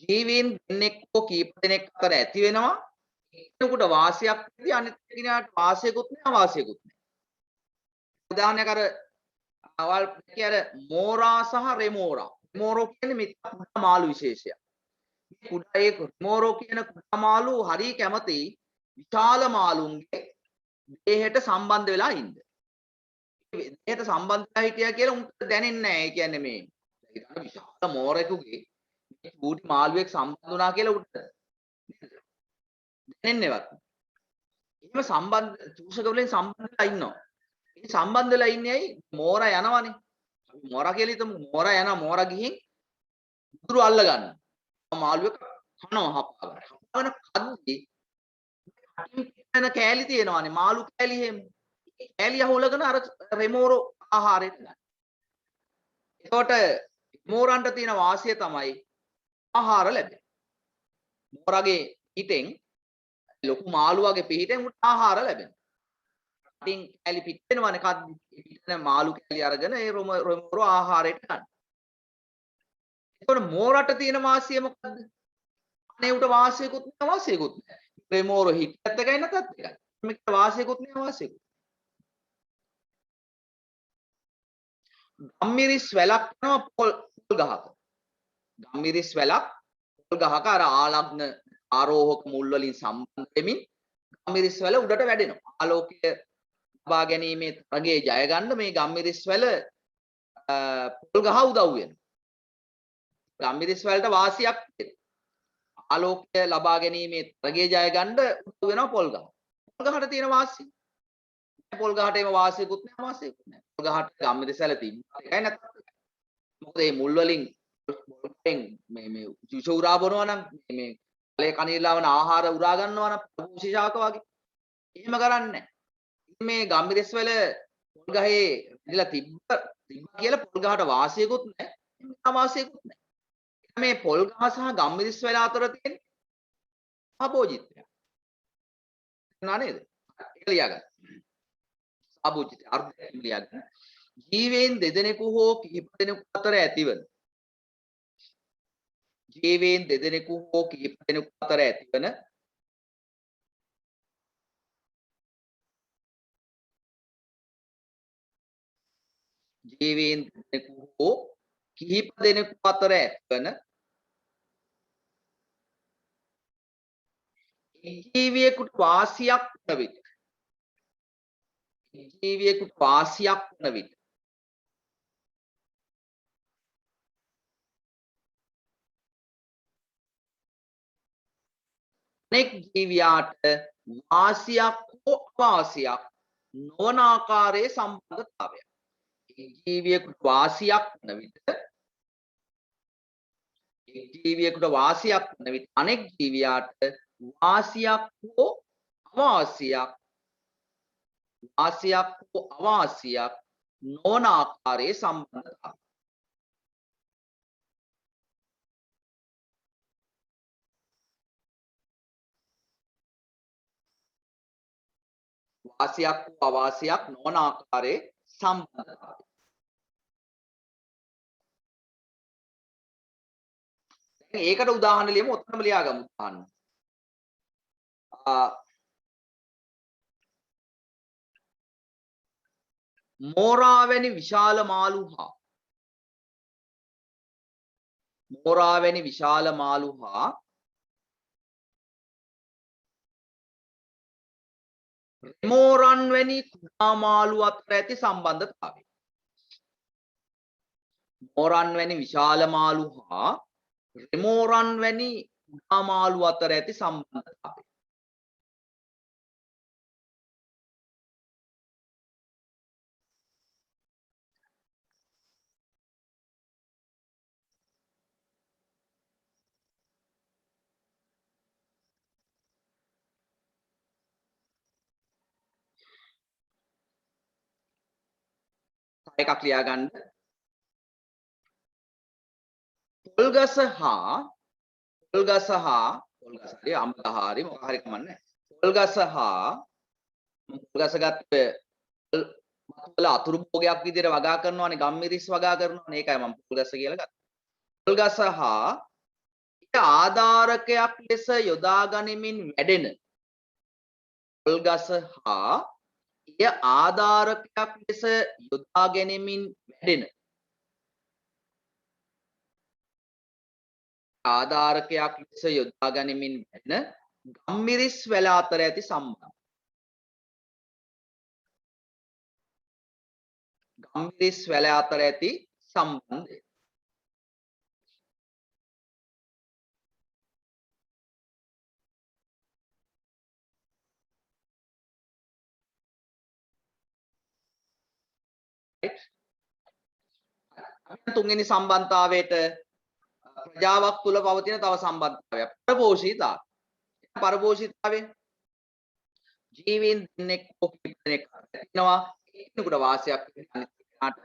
ජීවීන් දෙන්නෙක් හෝ කීප දෙනෙක් අතර ඇති වෙනවා. එතකොට වාසයක් ඇති අනිත් කෙනාට වාසයකුත් නැහැ අවාසයකුත් නැහැ. උදාහරණයක් අර අවල් අර මෝරා සහ රෙමෝරා. රෙමෝරෝ කියන්නේ මේ කුඩා මාළු විශේෂයක්. මේ කුඩා ඒ රෙමෝරෝ කියන කුඩා මාළු හරිය කැමති විශාල මාළුන්ගේ දේහයට සම්බන්ධ වෙලා ඉන්න. දේහයට සම්බන්ධ වෙලා හිටියා කියලා උන්ට දැනෙන්නේ නැහැ. ඒ කියන්නේ මේ විශාල මෝරෙකුගේ චූටි මාළුවෙක් සම්බන්ධ වුණා කියලා උට දැනෙන්නේවත්. එහෙම සම්බන්ධ චූෂක වලින් සම්බන්ධ වෙලා ඉන්නවා. ඒ සම්බන්ධ වෙලා ඉන්නේ ඇයි? මෝරා යනවනේ. අපි මෝරා කියලා හිතමු. මෝරා යනවා. මෝරා ගිහින් උතුරු අල්ල ගන්නවා. මාළුවෙක් කනවා හප්පාගෙන. හප්පාගෙන කද්දී අටින් කෑලි තියෙනවානේ. මාළු කෑලි එහෙම. ඒ කෑලි අහුලගෙන අර රෙමෝරෝ ආහාරයට ගන්න. එතකොට මෝරන්ට තියෙන වාසිය තමයි ආහාර ලැබෙන. මෝරගේ පිටෙන් ලොකු මාළුවාගේ පිටෙන් උට ආහාර ලැබෙනවා. අටින් කැලි පිටෙනවනේ කද්දි පිටෙන මාළු කැලි අරගෙන ඒ රොමෝරෝ ආහාරයට ගන්න. එතකොට මෝරට තියෙන වාසිය මොකද්ද? අනේ උට වාසියකුත් නැහැ වාසියකුත් නැහැ. රොමෝරෝ හිටියත් එකයි නැතත් එකයි. මේකට වාසියකුත් නැහැ වාසියකුත්. ගම්මිරිස් වැලක් යනවා පොල් ගහක. ගම්මිරිස් වැලක් පොල් ගහක අර ආලග්න ආරෝහක මුල් වලින් සම්බන්ධ වෙමින් ගම්මිරිස් වැල උඩට වැඩෙනවා. ආලෝකය ලබා ගැනීමේ තරගයේ ජය ගන්න මේ ගම්මිරිස් වැල පොල් ගහ උදව් වෙනවා. ගම්මිරිස් වලට වාසියක් තියෙනවා. ආලෝකය ලබා ගැනීමේ තරගයේ ජය ගන්න උදව් වෙනවා පොල් ගහ. පොල් ගහට තියෙන වාසිය. පොල් ගහට එම වාසියකුත් නැහැ වාසියකුත් නැහැ. පොල් ගහට ගම්මිරිස් වැල තිබ්බා එකයි නැත්නම් එකයි. මොකද මේ මුල් වලින් මේ ජුෂ උරා බොනවා නම් මේ කලේ කණීලාවන ආහාර උරා ගන්නවා නම් විශේෂාවක වගේ. එහෙම කරන්නේ නැහැ. මේ ගම්මිරිස් වල පොල් ගහේ ඉඳලා තිබ්බ කියලා පොල් ගහට වාසියකුත් නැහැ. අවාසියකුත් නැහැ. මේ පොල් ගහ සහ ගම්මිරිස් වල අතර තියෙන සහභෝජිත්වය. නා නේද? ඒක ලියාගන්න. සහභෝජිත්වය අර්ථය ලියාගන්න. ජීවීන් දෙදෙනෙකු හෝ කිහිප දෙනෙකු අතර ඇතිවන ජීවීන් දෙදෙනෙකු හෝ කිහිප දෙනෙකු අතර ඇතිවන ජීවීන් දෙදෙනෙකු හෝ කිහිප දෙනෙකු අතර ඇතිවන ජීවියෙකුට වාසියක් වන විට ජීවියෙකුට වාසියක් වන විට අනෙක් ජීවියාට වාසියක් හෝ අවාසියක් නොවන ආකාරයේ සම්බන්ධතාවයක්. ජීවියෙකුට වාසියක් වන විට ජීවියෙකුට වාසියක් වන විට අනෙක් ජීවියාට වාසියක් හෝ අවාසියක් නොවන ආකාරයේ සම්බන්ධතාවයක්. වාසියක් හෝ අවාසියක් නොවන ආකාරයේ සම්බන්ධතාවය. දැන් ඒකට උදාහරණ ලියමු. ඔතනම ලියාගමු උදාහරණ. මෝරා වැනි විශාල මාළු හා රෙමෝරන් වැනි කුඩා මාළු අතර ඇති සම්බන්ධතාවය. මෝරන් වැනි විශාල මාළු හා රෙමෝරන් වැනි කුඩා මාළු අතර ඇති සම්බන්ධතාවය. එකක් ලියා ගන්න. පොල්ගස හරි අඹ ගහ හරි මොකක් හරි කමන්නේ. පොල්ගස ගත්ත වල අතුරු භෝගයක් විදිහට වගා කරනවානේ, ගම්මිරිස් වගා කරනවානේ. ඒකයි මම පොල්ගස කියලා ගත්තේ. පොල්ගස ආධාරකයක් ලෙස යොදා ගනිමින් වැඩෙන පොල්ගස එය ආධාරකයක් ලෙස යොදා ගැනීමෙන් වැඩෙන ආධාරකයක් ලෙස යොදා ගැනීමෙන් වැඩෙන ගම්මිරිස් වැල අතර ඇති සම්බන්ධය. ගම්මිරිස් වැල අතර ඇති සම්බන්ධය. තුන්වෙනි සම්බන්ධතාවයට ප්‍රජාවක් තුල පවතින තව සම්බන්ධතාවයක් පරපෝෂිතාවය. පරපෝෂිතාවය ජීවීන් දෙනෙක් දෙනෙක් ඉන්නවා එකිනෙකට වාසියක් අනිත් කෙනාට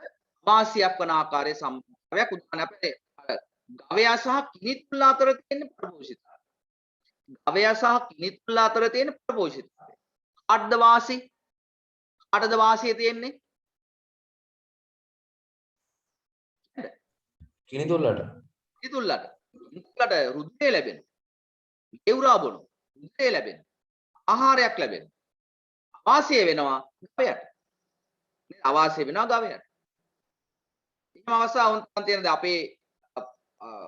වාසියක් වන ආකාරයේ සම්බන්ධතාවයක්. උදාහරණයක් අපිට ගවයා සහ කිනිත්තුල අතර තියෙන පරපෝෂිතාවය. ගවයා සහ කිනිත්තුල අතර තියෙන පරපෝෂිතාවය. කාටද වාසිය තියෙන්නේ? කිනිතුල්ලට කිනිතුල්ලට රුධිරය ලැබෙනවා. ලේවුරා බොනවා. රුධිරය ලැබෙනවා. ආහාරයක් ලැබෙනවා. අවාසිය වෙනවා ගවයට. අවාසිය වෙනවා ගවයට. එහෙම අවස්ථාවන් තියෙනද අපේ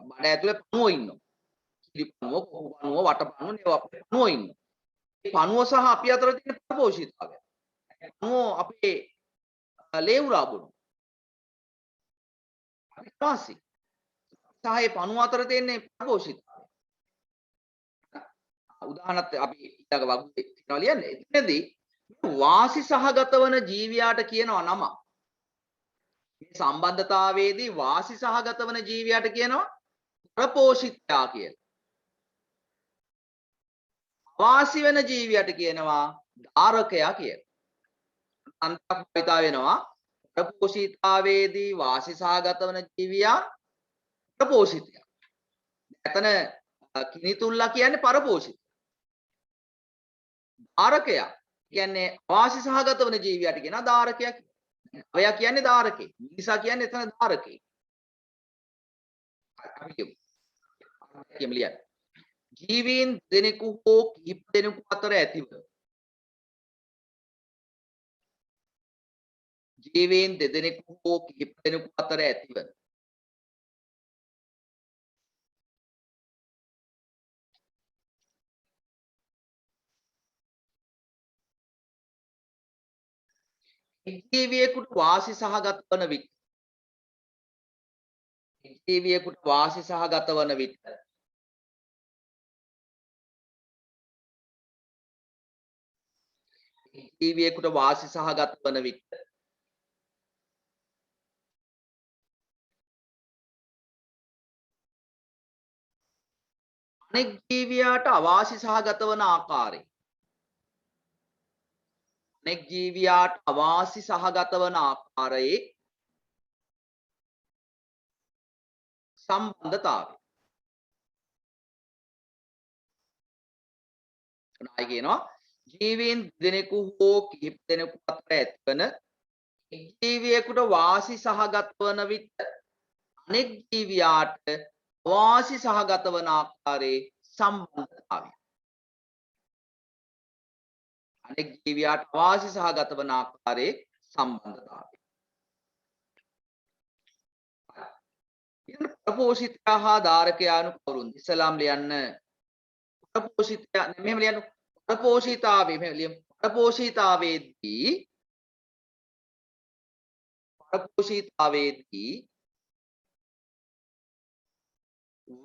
බඩ ඇතුලේ පණුවෝ ඉන්නවා. කිරි පණුවෝ, කොහු පණුවෝ, වට පණුවෝ, ඒවා අපේ පණුවෝ ඉන්නවා. මේ පණුවෝ සහ අපි අතර තියෙන පරපෝෂිතාවය. පණුවෝ අපේ ලේවුරා බොනවා. අපි වාසි. සහයේ පණුව අතර තියෙන පරපෝෂිතාවය. උදාහරණයක් අපි ඊළඟ වගුවේ තියනවා ලියන්නේ. එතනදී වාසි සහගත වන ජීවියාට කියනවා නම. මේ සම්බන්ධතාවයේදී වාසි සහගත වන ජීවියාට කියනවා ප්‍රපෝෂිතයා කියලා. අවාසි වෙන ජීවියාට කියනවා ධාරකයා කියලා. අන්තර්භාවිතා වෙනවා ප්‍රපෝෂිතාවේදී වාසි සහගත වන ජීවියා ප්‍රපෝෂිතයා. එතන කිනිතුල්ලා කියන්නේ පරපෝෂිත. ධාරකයා කියන්නේ අවාසි සහගත වන ජීවියාට කියනවා ධාරකයා කියලා. ඔයා කියන්නේ ධාරකේ. මිනිසා කියන්නේ එතන ධාරකේ. අපි කියමු ලියන්න. ජීවීන් දෙනෙකු හෝ කිහිප දෙනෙකු අතර ඇතිව ජීවීන් දෙදෙනෙකු හෝ කිහිප දෙනෙකු අතර ඇතිව ජීවියෙකුට වාසි සහගත වන විට ජීවියෙකුට වාසි සහගත වන විට ජීවියෙකුට වාසි සහගත වන විට අනෙක් ජීවියාට අවාසි සහගත වන ආකාරය අනෙක් ජීවියාට අවාසි සහගත වන ආකාරයේ සම්බන්ධතාවය. උනායි කියනවා ජීවීන් දෙනෙකු හෝ කිහිප දෙනෙකු අතර ඇතිවන එක් ජීවියෙකුට වාසි සහගත වන විට අනෙක් ජීවියාට වාසි සහගත වන ආකාරයේ සම්බන්ධතාවය. අනෙක් ජීවියාට වාසි සහගත වන ආකාරයේ සම්බන්ධතාවය. ප්‍රපෝෂිතයා හා ධාරකයා යනු කවුරුන්ද? ඉස්ලාම් ලියන්න ප්‍රපෝෂිතයා මෙහෙම ලියන්න ප්‍රපෝෂිතාවේ මෙහෙම ලියමු. ප්‍රපෝෂිතාවේදී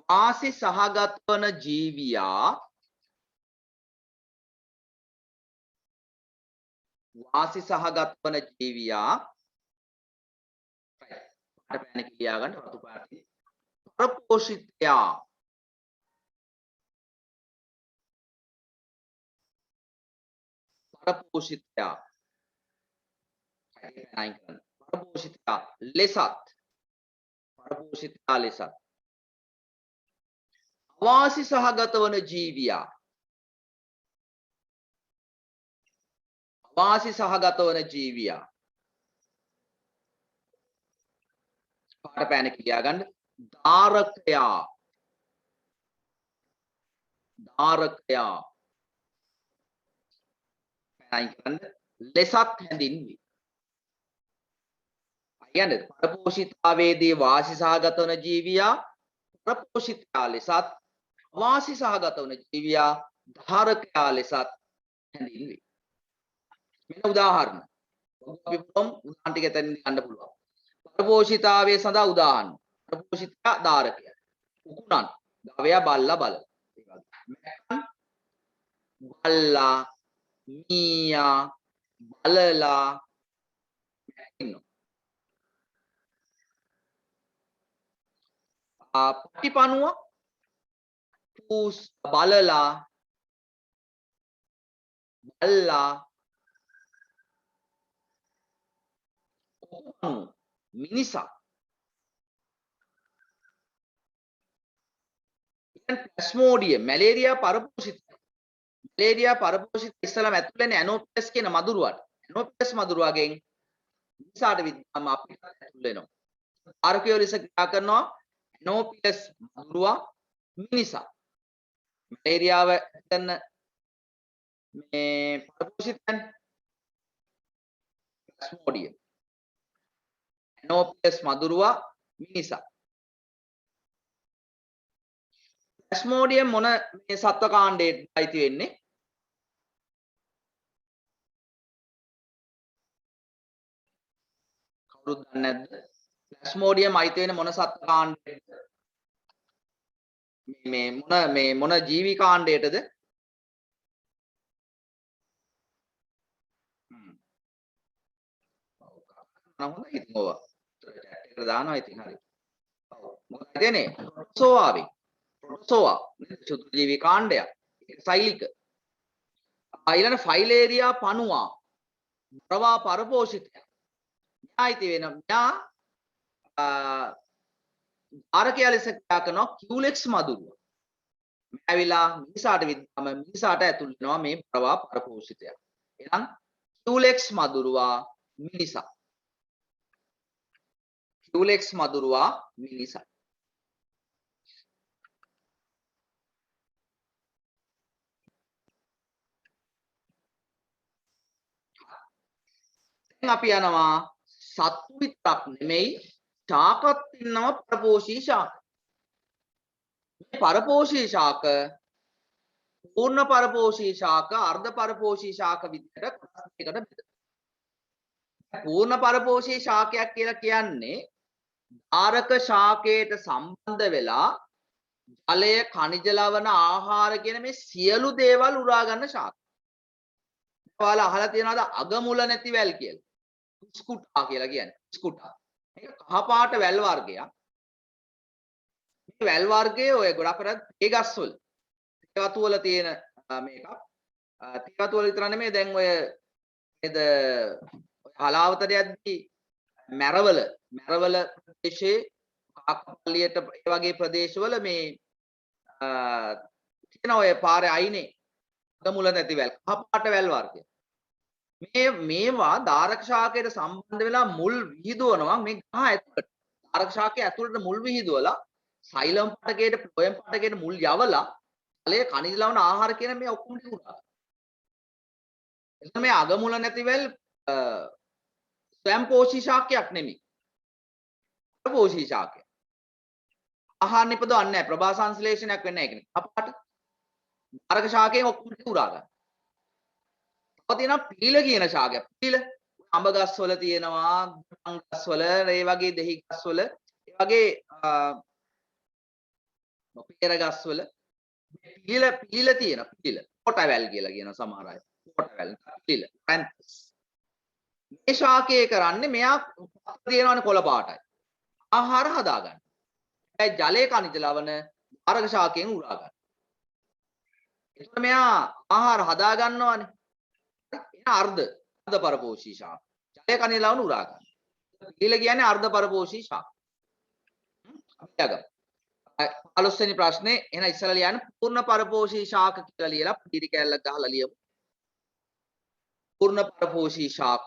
වාසි සහගත වන ජීවියා වාසි සහගත වන ජීවියා පාට පැන කියා ගන්න රතු පාටේ ප්‍රපෝෂිතයා පරපෝෂිතයා ලෙසත් අවාසි සහගත වන ජීවියා පාට පෑන කියා ගන්න ධාරකයා පැනයි කරන්න ලෙසත් හැඳින්වේ. කියන්නේ පරපෝෂිතාවේදී වාසි සහගත වන ජීවියා පරපෝෂිතයා ලෙසත් වාසි සහගත වන ජීවියා ධාරකයා ලෙසත් හැඳින්වේ. මෙන්න උදාහරණ. අපි උදාහරණ ටික එතනින් ගන්න පුළුවන්. පරපෝෂිතාවයේ සඳහා උදාහරණ. පරපෝෂිතයා ධාරකයා. උකුණන් ගවයා බල්ලා බල. බල්ලා මීයා බලලා පටිපණුව පූස් බලලා මිනිසා ප්ලාස්මෝඩියම් මැලේරියා පරපෝෂිත ඉස්සලම ඇතුළේ වෙන ඇනෝපිලස් කියන මදුරුවට ඇනෝපිලස් මදුරුවගෙන් මිනිසාට විද්‍යාම අපිට ඇතුල් වෙනවා. ආර්කියෝ රිසර්ච් කරනවා ඇනෝපිලස් මදුරුවා මිනිසා මැලේරියාව දැන් මේ පරපෝෂිතයන් ප්ලාස්මෝඩියම් ඇනෝපිලස් මදුරුවා මිනිසා ප්ලාස්මෝඩියම් මොන මේ සත්ව කාණ්ඩයට අයිති වෙන්නේ? කවුරුත් දන්නේ නැද්ද? ප්ලාස්මෝඩියම් අයිති වෙන මොන සත්ව කාණ්ඩයටද? මේ මොන ජීවි කාණ්ඩයටද? නමුත් ඉතින් ඕවා chat එකට දානවා ඉතින් හරි. ඔව් මොකක්ද දෙන්නේ? ප්‍රොටෝසෝවා සුදුජීවි කාණ්ඩයක්. ඒක සෛලික. ඊළඟ ෆයිලේරියා පණුවා ප්‍රවා පරපෝෂිතය. ඥායිති වෙන ඥා ආරකයා ලෙස ක්‍රියා කරනවා කියුලෙක්ස් මදුරුව. මේ ඇවිලා මිනිසාට විද්‍යාම මිනිසාට ඇතුල් වෙනවා මේ ප්‍රවා පරපෝෂිතය. එහෙනම් කියුලෙක්ස් මදුරුවා මිනිසා. කියුලෙක්ස් මදුරුවා මිනිසා. අපි යනවා සත්තු විතරක් නෙමෙයි ශාකත් ඉන්නවා පරපෝෂී ශාක. මේ පරපෝෂී ශාක පූර්ණ පරපෝෂී ශාක අර්ධ පරපෝෂී ශාක විදිහට කොටස් දෙකකට බෙදෙනවා. පූර්ණ පරපෝෂී ශාකයක් කියලා කියන්නේ ධාරක ශාකයට සම්බන්ධ වෙලා ජලය khනිජ ලවණ ආහාර කියන මේ සියලු දේවල් උරා ගන්න ශාක. ඔයාලා අහලා තියෙනවද අගමුල නැති වැල් කියලා? ස්කුටා කියලා කියන්නේ. ස්කුටා. මේක කහ පාට වැල් වර්ගයක්. මේ වැල් වර්ගයේ ඔය ගොඩක් කරත් තේ ගස්වල. තේ වතු වල තියෙන මේක. තේ වතු වල විතර නෙමෙයි දැන් ඔය නේද හලාවතට යද්දී මැරවල ප්‍රදේශයේ කාකපල්ලියට ඒ වගේ ප්‍රදේශවල මේ තියෙන ඔය පාරේ අයිනේ අගමුල නැති වැල් කහ පාට වැල් වර්ගය. මේවා ධාරක ශාකයට සම්බන්ධ වෙලා මුල් විහිදුවනවා මේ ගහ ඇතුළට. ධාරක ශාකයේ ඇතුළට මුල් විහිදුවලා සෛලම් පටකයට ෆ්ලෝයම් පටකයට මුල් යවලා ඵලයේ khනිජ ලවණ ආහාර කියන මේ ඔක්කොම ටික උරා. එතන මේ අගමුල නැතිවල් ස්වයංපෝෂී ශාකයක් නෙමෙයි. පරපෝෂී ශාකයක්. ආහාර නිපදවන්නේ නැහැ. ප්‍රභා සංශ්ලේෂණයක් වෙන්නේ නැහැ කියන්නේ. අපහට ධාරක ශාකයෙන් ඔක්කොම ටික උරා ගන්න. තියෙනවා පීල කියන ශාකයක්. පීල අඹ ගස් වල තියෙනවා, දන් ගස් වල, ඒ වගේ දෙහි ගස් වල, ඒ වගේ පෙර ගස් වල පීල තියෙනවා. පීල කොටවැල් කියලා කියන සමහර අය. කොටවැල් පීල. මේ ශාකයේ කරන්නේ මෙයා තියෙනවනේ කොළ පාටයි. ආහාර හදා ගන්න. ඒ ජලයේ khනිජ ලවණ ධාරක ශාකයෙන් උරා ගන්න. එතකොට මෙයා ආහාර හදා ගන්නවානේ. අර්ධ පරපෝෂී ශාක. ජලය khනිජ ලවණ උරා ගන්න. පිළිල කියන්නේ අර්ධ පරපෝෂී ශාක. අපි අගමු. 15 වෙනි ප්‍රශ්නේ එහෙනම් ඉස්සලා ලියන්න පූර්ණ පරපෝෂී ශාක කියලා ලියලා පිටි කැල්ලක් ගහලා ලියමු. පූර්ණ පරපෝෂී ශාක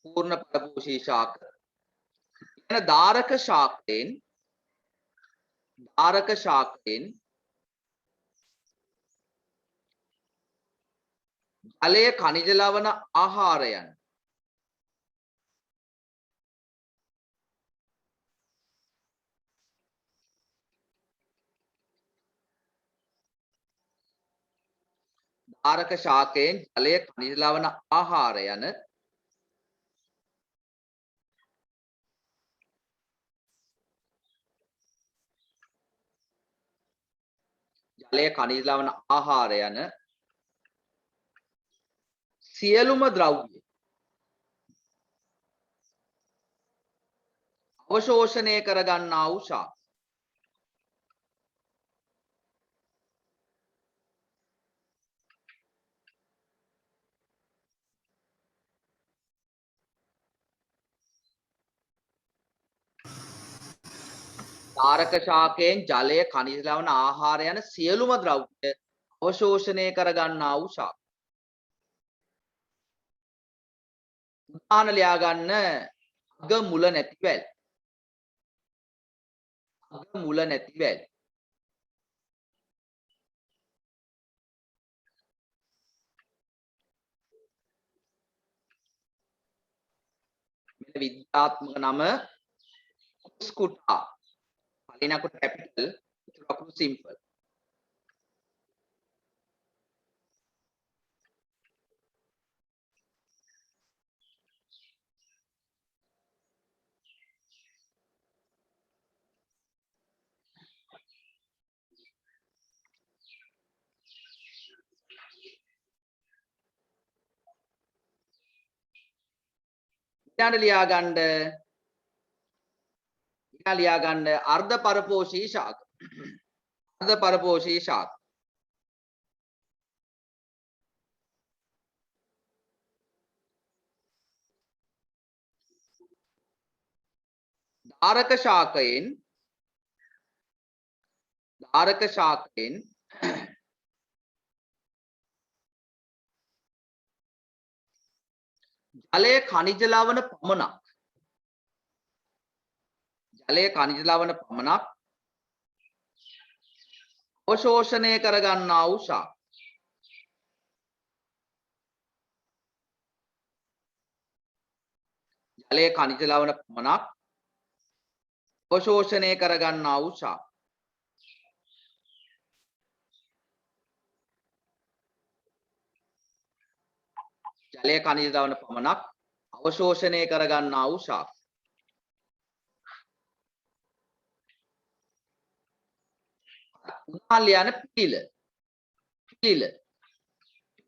පූර්ණ පරපෝෂී ශාක එන ධාරක ශාකයෙන් ජලය ඛනිජ ලවණ ආහාරයන් ධාරක ශාකයෙන් ජලය ඛනිජ ලවණ ආහාර යන ජලය ඛනිජ ලවණ ආහාර යන සියලුම ද්‍රව්‍ය අවශෝෂණය කරගන්නා වූ ශාක. ධාරක ශාකයෙන් ජලය ඛනිජ ලවණ ආහාර යන සියලුම ද්‍රව්‍ය අවශෝෂණය කරගන්නා වූ ශාක. උදාහරණ ලියා ගන්න අග මුල නැති වැල්. අග මුල නැති වැල්. මෙන්න විද්‍යාත්මක නම කුස්කුටා. පළවෙනි අකුර කැපිටල්, ඊට අකුරු සිම්පල්. ඊළඟ ලියා ගන්න අර්ධ පරපෝෂී ශාක. අර්ධ පරපෝෂී ශාක. ධාරක ශාකයෙන් ජලය ඛනිජ ලවණ පමණක් අවශෝෂණය කරගන්නා වූ ශාක. ජලය ඛනිජ ලවණ පමණක් අවශෝෂණය කරගන්නා වූ ශාක. ජලය ඛනිජ ලවණ පමණක් අවශෝෂණය කරගන්නා වූ ශාක. උදාහරණ ලියන්න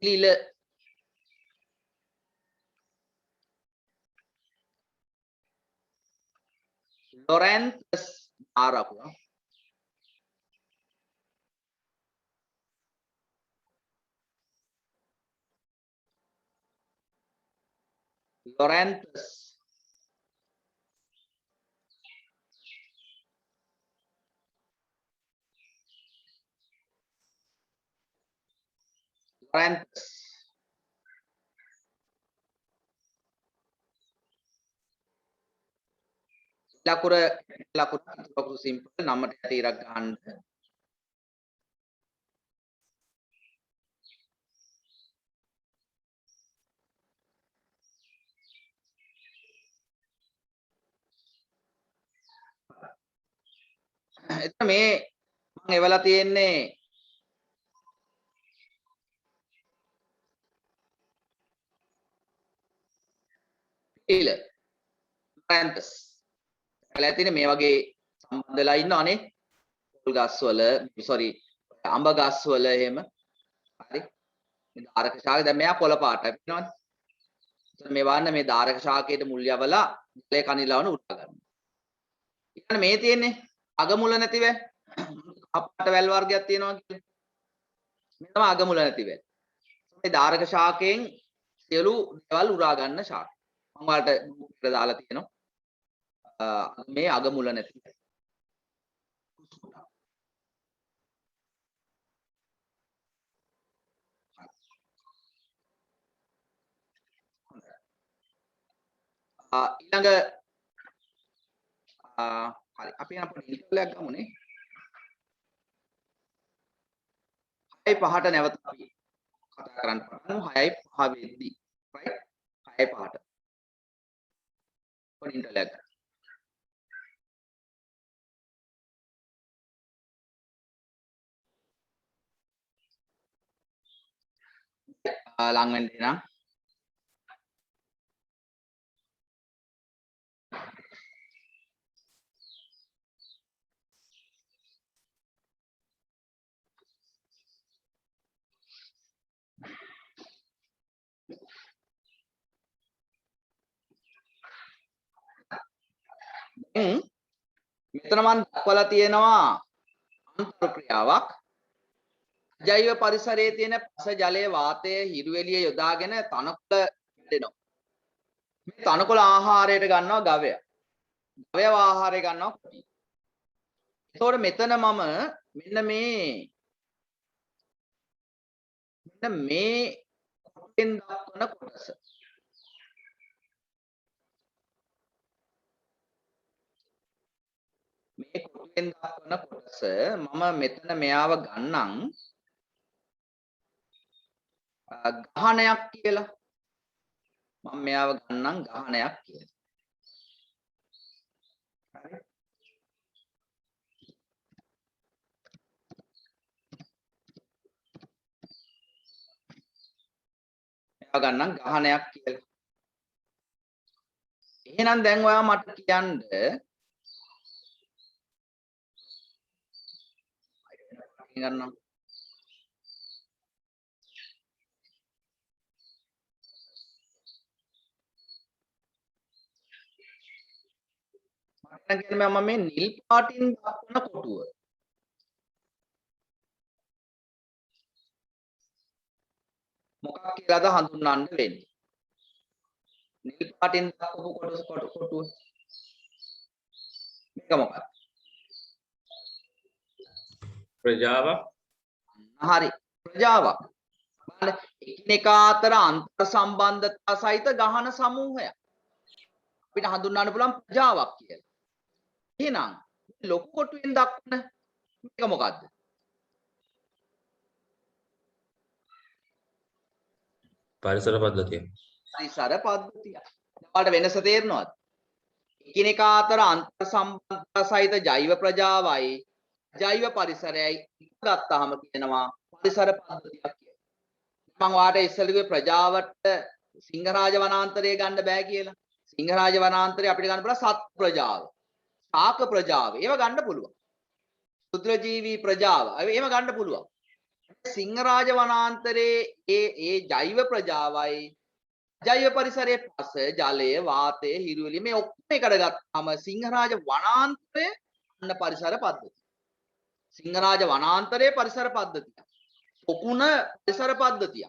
පිළිල. ලොරැන්තස් ආරකුව. ලොරැන්තස් ලකුරු සිම්පල් නමට යට ඉරක් ගන්න. එතන මේ මම එවලා තියෙන්නේ ලොරැන්තස්. එලා තියෙන්නේ මේ වගේ සම්බන්ධ වෙලා ඉන්නවනේ. පොල් ගස් වල අඹ ගස් වල එහෙම. හරි. මේ ධාරක ශාකය දැන් මෙයා කොළ පාටයි පේනවනේ. එතන මේ වන්න මේ ධාරක ශාකයට මුල් යවලා ජලය ඛනිජ ලවණ උටා ගන්නවා. ඊළඟ මේ තියෙන්නේ අගමුල නැති වැල්. අපට වැල් වර්ගයක් තියෙනවා කියන්නේ. මේ තමයි අගමුල නැති වැල්. තමයි ධාරක ශාකයෙන් සියලු දේවල් උරා ගන්න ශාක. මම ඔයාලට group එකට දාලා තියෙනවා. මේ අග මුල නැති. ඊළඟ හරි අපි යන පොඩි ඉන්ටර්වල් එකක් ගමුනේ. 6:05ට නැවත අපි කතා කරන්න පටන් ගමු. 6:05 වෙද්දී right 6:05ට පොඩි ඉන්ටර්වල් එකක්. ලං වෙන්න නම් මෙතන මම දක්වලා තියෙනවා අන්තර් ක්‍රියාවක්. ජෛව පරිසරයේ තියෙන පස ජලය වාතය හිරු එළිය යොදාගෙන තනකොළ වැඩෙනවා. මේ තනකොළ ආහාරයට ගන්නවා ගවයා. ගවයා ආහාරය ගන්නවා කොටි. ඒතකොට මෙතන මම මෙන්න මේ කොටෙන් දක්වන කොටස. මේ කොටෙන් දක්වන කොටස මම මෙතන මෙයාව ගන්නම් ගහණයක් කියලා. මම මෙයාව ගන්නම් ගහණයක් කියලා. හරි. මෙයාව ගන්නම් ගහණයක් කියලා. එහෙනම් දැන් ඔයා මට කියන්න ගන්නම් මම මේ නිල් පාටින් දක්වන කොටුව මොකක් කියලාද හඳුන්වන්න වෙන්නේ? නිල් පාටින් දක්වපු කොටුව මේක මොකක්ද? ප්‍රජාවක්. හරි ප්‍රජාවක්. බලන්න එකිනෙකා අතර අන්තර් සම්බන්ධතා සහිත ගහන සමූහයක් අපිට හඳුන්වන්න පුළුවන් ප්‍රජාවක් කියලා. එහෙනම් ලොකු කොටුවෙන් දක්වන මේක මොකද්ද? පරිසර පද්ධතිය. පරිසර පද්ධතිය. ඔයාලට වෙනස තේරෙනවද? එකිනෙකා අතර අන්තර් සම්බන්ධතා සහිත ජෛව ප්‍රජාවයි ජෛව පරිසරයයි ගත්තාම කියනවා පරිසර පද්ධතියක් කියලා. මම ඔයාලට ඉස්සෙල්ලා ප්‍රජාවට සිංහරාජ වනාන්තරය ගන්න බෑ කියලා. සිංහරාජ වනාන්තරය අපිට ගන්න පුළුවන් සත් ප්‍රජාව, ශාක ප්‍රජාව. ඒව ගන්න පුළුවන්. ක්ෂුද්‍රජීවී ප්‍රජාව. ඒව ගන්න පුළුවන්. සිංහරාජ වනාන්තරයේ ඒ ජෛව ප්‍රජාවයි ජෛව පරිසරයේ පස, ජලය, වාතය, හිරු එළිය මේ ඔක්කොම එකට ගත්තාම සිංහරාජ වනාන්තරය අන්න පරිසර පද්ධතිය. සිංහරාජ වනාන්තරයේ පරිසර පද්ධතිය. පොකුණ පරිසර පද්ධතිය.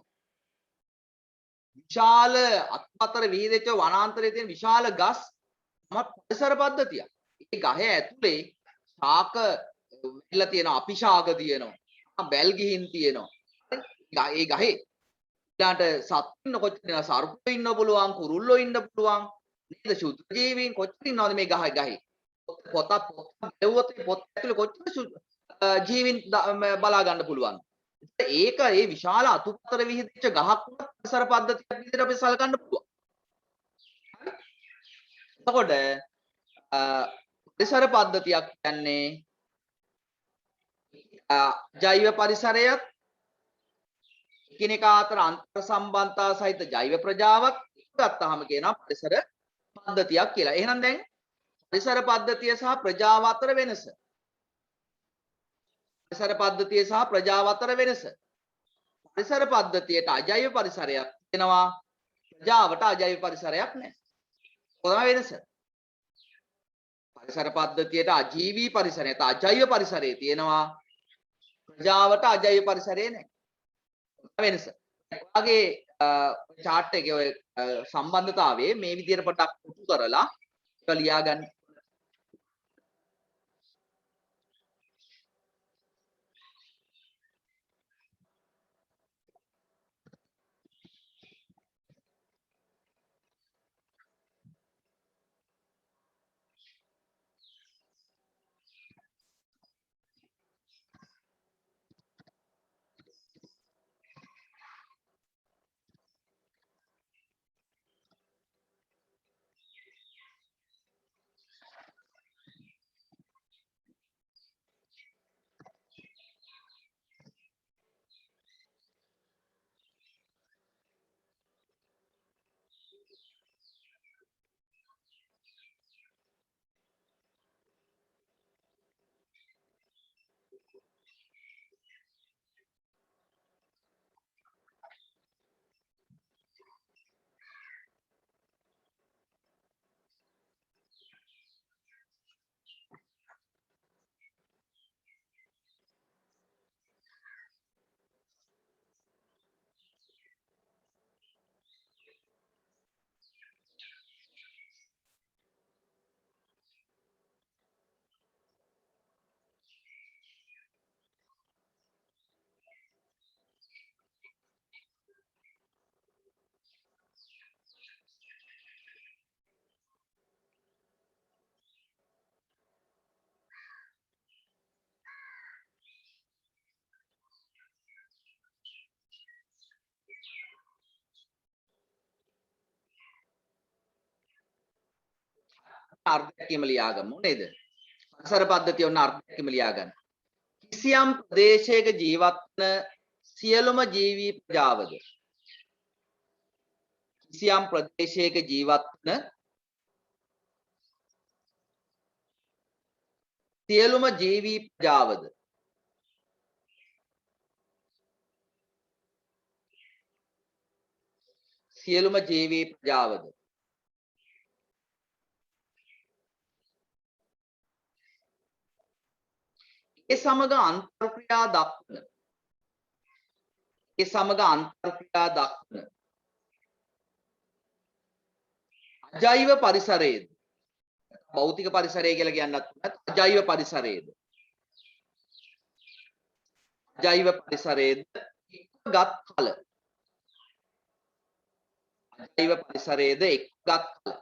විශාල අත්පතර විහිදෙච්ච වනාන්තරයේ තියෙන විශාල ගස් පරිසර පද්ධතිය. ඒ ගහේ ඇතුලේ ශාක වෙලා තියෙනවා, අපිශාක තියෙනවා, බැල් ගිහින් තියෙනවා. ඒ ගහේ ඊළාට සත්තු ඉන්න කොච්චර ඉන්නවා, සර්පෝ ඉන්න පුළුවන්, කුරුල්ලෝ ඉන්න පුළුවන් නේද? ශුද්ධ ජීවීන් කොච්චර ඉන්නවද මේ ගහේ? පොත බැලුවොත් පොත් ඇතුලේ කොච්චර ජීවීන් බලා ගන්න පුළුවන්. ඒක ඒ විශාල අතුපතර විහිදෙච්ච ගහක් වුණත් පරිසර පද්ධතියක් විදිහට අපි සලකන්න පුළුවන්. එතකොට පරිසර පද්ධතියක් කියන්නේ ජෛව පරිසරයත් එකිනෙකා අතර අන්තර් සම්බන්ධතා සහිත ජෛව ප්‍රජාවක් ගත්තාම කියනවා පරිසර පද්ධතියක් කියලා. එහෙනම් දැන් පරිසර පද්ධතිය සහ ප්‍රජාව අතර වෙනස. පරිසර පද්ධතිය සහ ප්‍රජාව අතර වෙනස. පරිසර පද්ධතියට අජෛව පරිසරයක් තියෙනවා. ප්‍රජාවට අජෛව පරිසරයක් නැහැ. කොහොම වෙනස? පරිසර පද්ධතියට අජීවී පරිසරය අජෛව පරිසරයේ තියෙනවා. ප්‍රජාවට අජෛව පරිසරය නැහැ. වෙනස. ඔයාගේ chart එකේ ඔය සම්බන්ධතාවයේ මේ විදිහට පොඩ්ඩක් පුතු කරලා ඒක ලියා ගන්න. අර්ථයක්ම ලියා ගමු නේද? පරිසර පද්ධතිය ඔන්න අර්ථයක්ම ලියා ගන්න. කිසියම් ප්‍රදේශයක ජීවත් වන සියලුම ජීවී ප්‍රජාවද කිසියම් ප්‍රදේශයක ජීවත් වන සියලුම ජීවී ප්‍රජාවද සියලුම ජීවී ප්‍රජාවද ඒ සමග අන්තර්ක්‍රියා දක්වන අජෛව පරිසරයේද භෞතික පරිසරය කියලා කියන්නත් අජෛව පරිසරයේද එක්ගත් කල අජෛව පරිසරයේද එක්ගත් කල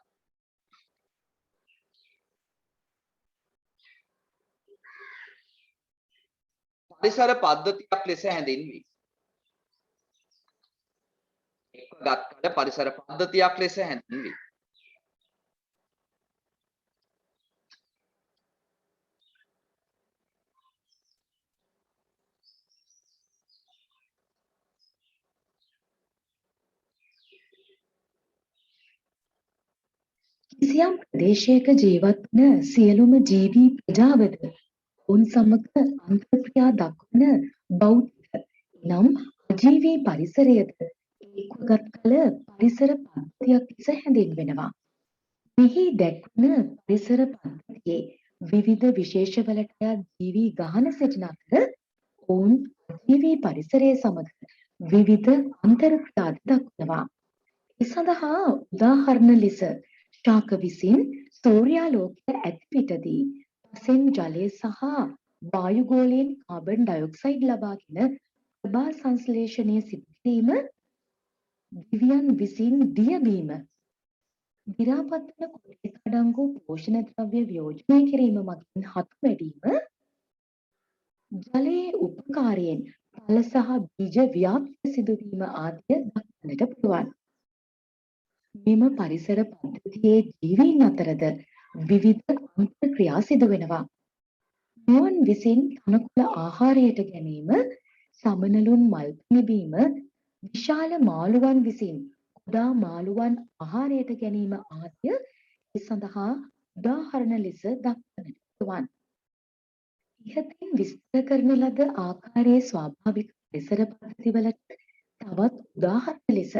පරිසර පද්ධතියක් ලෙස හැඳින්වේ. එක්ගත් කල පරිසර පද්ධතියක් ලෙස හැඳින්වේ. කිසියම් ප්‍රදේශයක ජීවත් වන සියලුම ජීවී ප්‍රජාවද ඔවුන් සමග අන්තර්ක්‍රියා දක්වන භෞතික නම් අජීවී පරිසරයද එක්වගත් කල පරිසර පද්ධතියක් ලෙස හැඳින්වෙනවා. මෙහි දැක්වන පරිසර පද්ධතියේ විවිධ විශේෂවලට අයත් ජීවී ගහන සිටින අතර ඔවුන් අජීවී පරිසරය සමග විවිධ අන්තර්ක්‍රියාද දක්වනවා. ඒ සඳහා උදාහරණ ලෙස ශාක විසින් සූර්යාලෝකය ඇති පිටදී පසෙන් ජලය සහ වායුගෝලයෙන් කාබන් ඩයොක්සයිඩ් ලබාගෙන ප්‍රභා සංශ්ලේෂණය සිදු කිරීම, දිව්‍යයන් විසින් දියවීම, දි รา පත් වන කුටික අඩංගු පෝෂණ ද්‍රව්‍ය වියෝජනය කිරීම මගින් හතු වැඩීම, ජලයේ උපකාරයෙන් ඵල සහ බීජ ව්‍යාප්තිය සිදුවීම ආදිය දක්වන්නට පුළුවන්. මෙම පරිසර පද්ධතියේ ජීවීන් අතරද විවිධ අන්තර්ක්‍රියා සිදු වෙනවා. මුවන් විසින් තනකොළ ආහාරයට ගැනීම, සමනලුන් මල් පිබීම, විශාල මාළුවන් විසින් කුඩා මාළුවන් ආහාරයට ගැනීම ආදිය ඒ සඳහා උදාහරණ ලෙස දක්වන්නට පුළුවන්. ඉහතින් විස්තර කරන ලද ආකාරයේ ස්වාභාවික පරිසර පද්ධතිවලට තවත් උදාහරණ ලෙස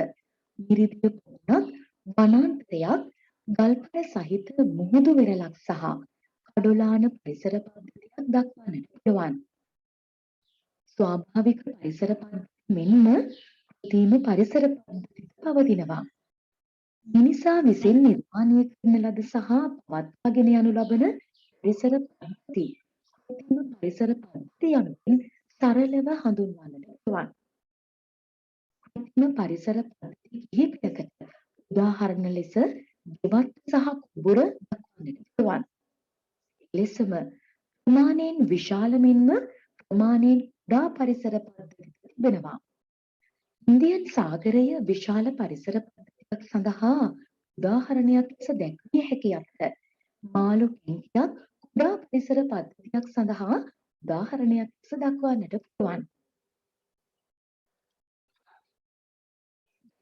මිරිදිය පොළක්, වනාන්තරයක්, ගල්පර සහිත මුහුදු වෙරළක් සහ කඩොලාන පරිසර පද්ධතියක් දක්වන්නට පුළුවන්. ස්වාභාවික පරිසර පද්ධති මෙන්ම කෘත්‍රිම පරිසර පද්ධති පවතිනවා. මිනිසා විසින් නිර්මාණය කරන ලද සහ පවත්වාගෙන යනු ලබන පරිසර පද්ධති කෘත්‍රිම පරිසර පද්ධති යනුවෙන් සරලව හඳුන්වන්නට පුළුවන්. කෘත්‍රිම පරිසර පද්ධති කිහිපයකට උදාහරණ ලෙස ගෙවත්ත සහ කුඹුර දක්වන්නට පුළුවන්. එලෙසම ප්‍රමාණයෙන් විශාල මෙන්ම ප්‍රමාණයෙන් කුඩා පරිසර පද්ධති තිබෙනවා. ඉන්දියන් සාගරය විශාල පරිසර පද්ධතියක් සඳහා උදාහරණයක් ලෙස දැක්විය හැකි අතර මාළු කිංකයක් කුඩා පරිසර පද්ධතියක් සඳහා උදාහරණයක් ලෙස දක්වන්නට පුළුවන්.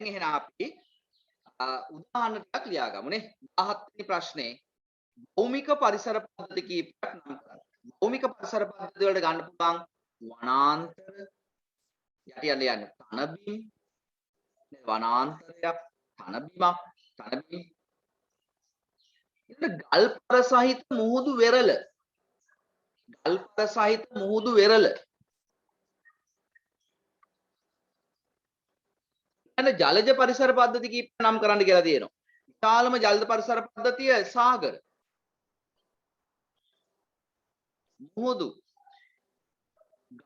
එහෙනම් අපි උදාහරණ ටිකක් ලියාගමු නේ. 17 වෙනි ප්‍රශ්නේ භෞමික පරිසර පද්ධති කීපයක් නම් කරන්න. භෞමික පරිසර පද්ධති වලට ගන්න පුළුවන් වනාන්තර යටි යන්න තනබිම් වනාන්තරයක් තනබිමක් තනබිම් ඊට ගල්පර සහිත මුහුදු වෙරළ ගල්පර සහිත මුහුදු වෙරළ ඊට ජලජ පරිසර පද්ධති කීපයක් නම් කරන්න කියලා තියෙනවා. විශාලම ජලජ පරිසර පද්ධතිය සාගර මුහුදු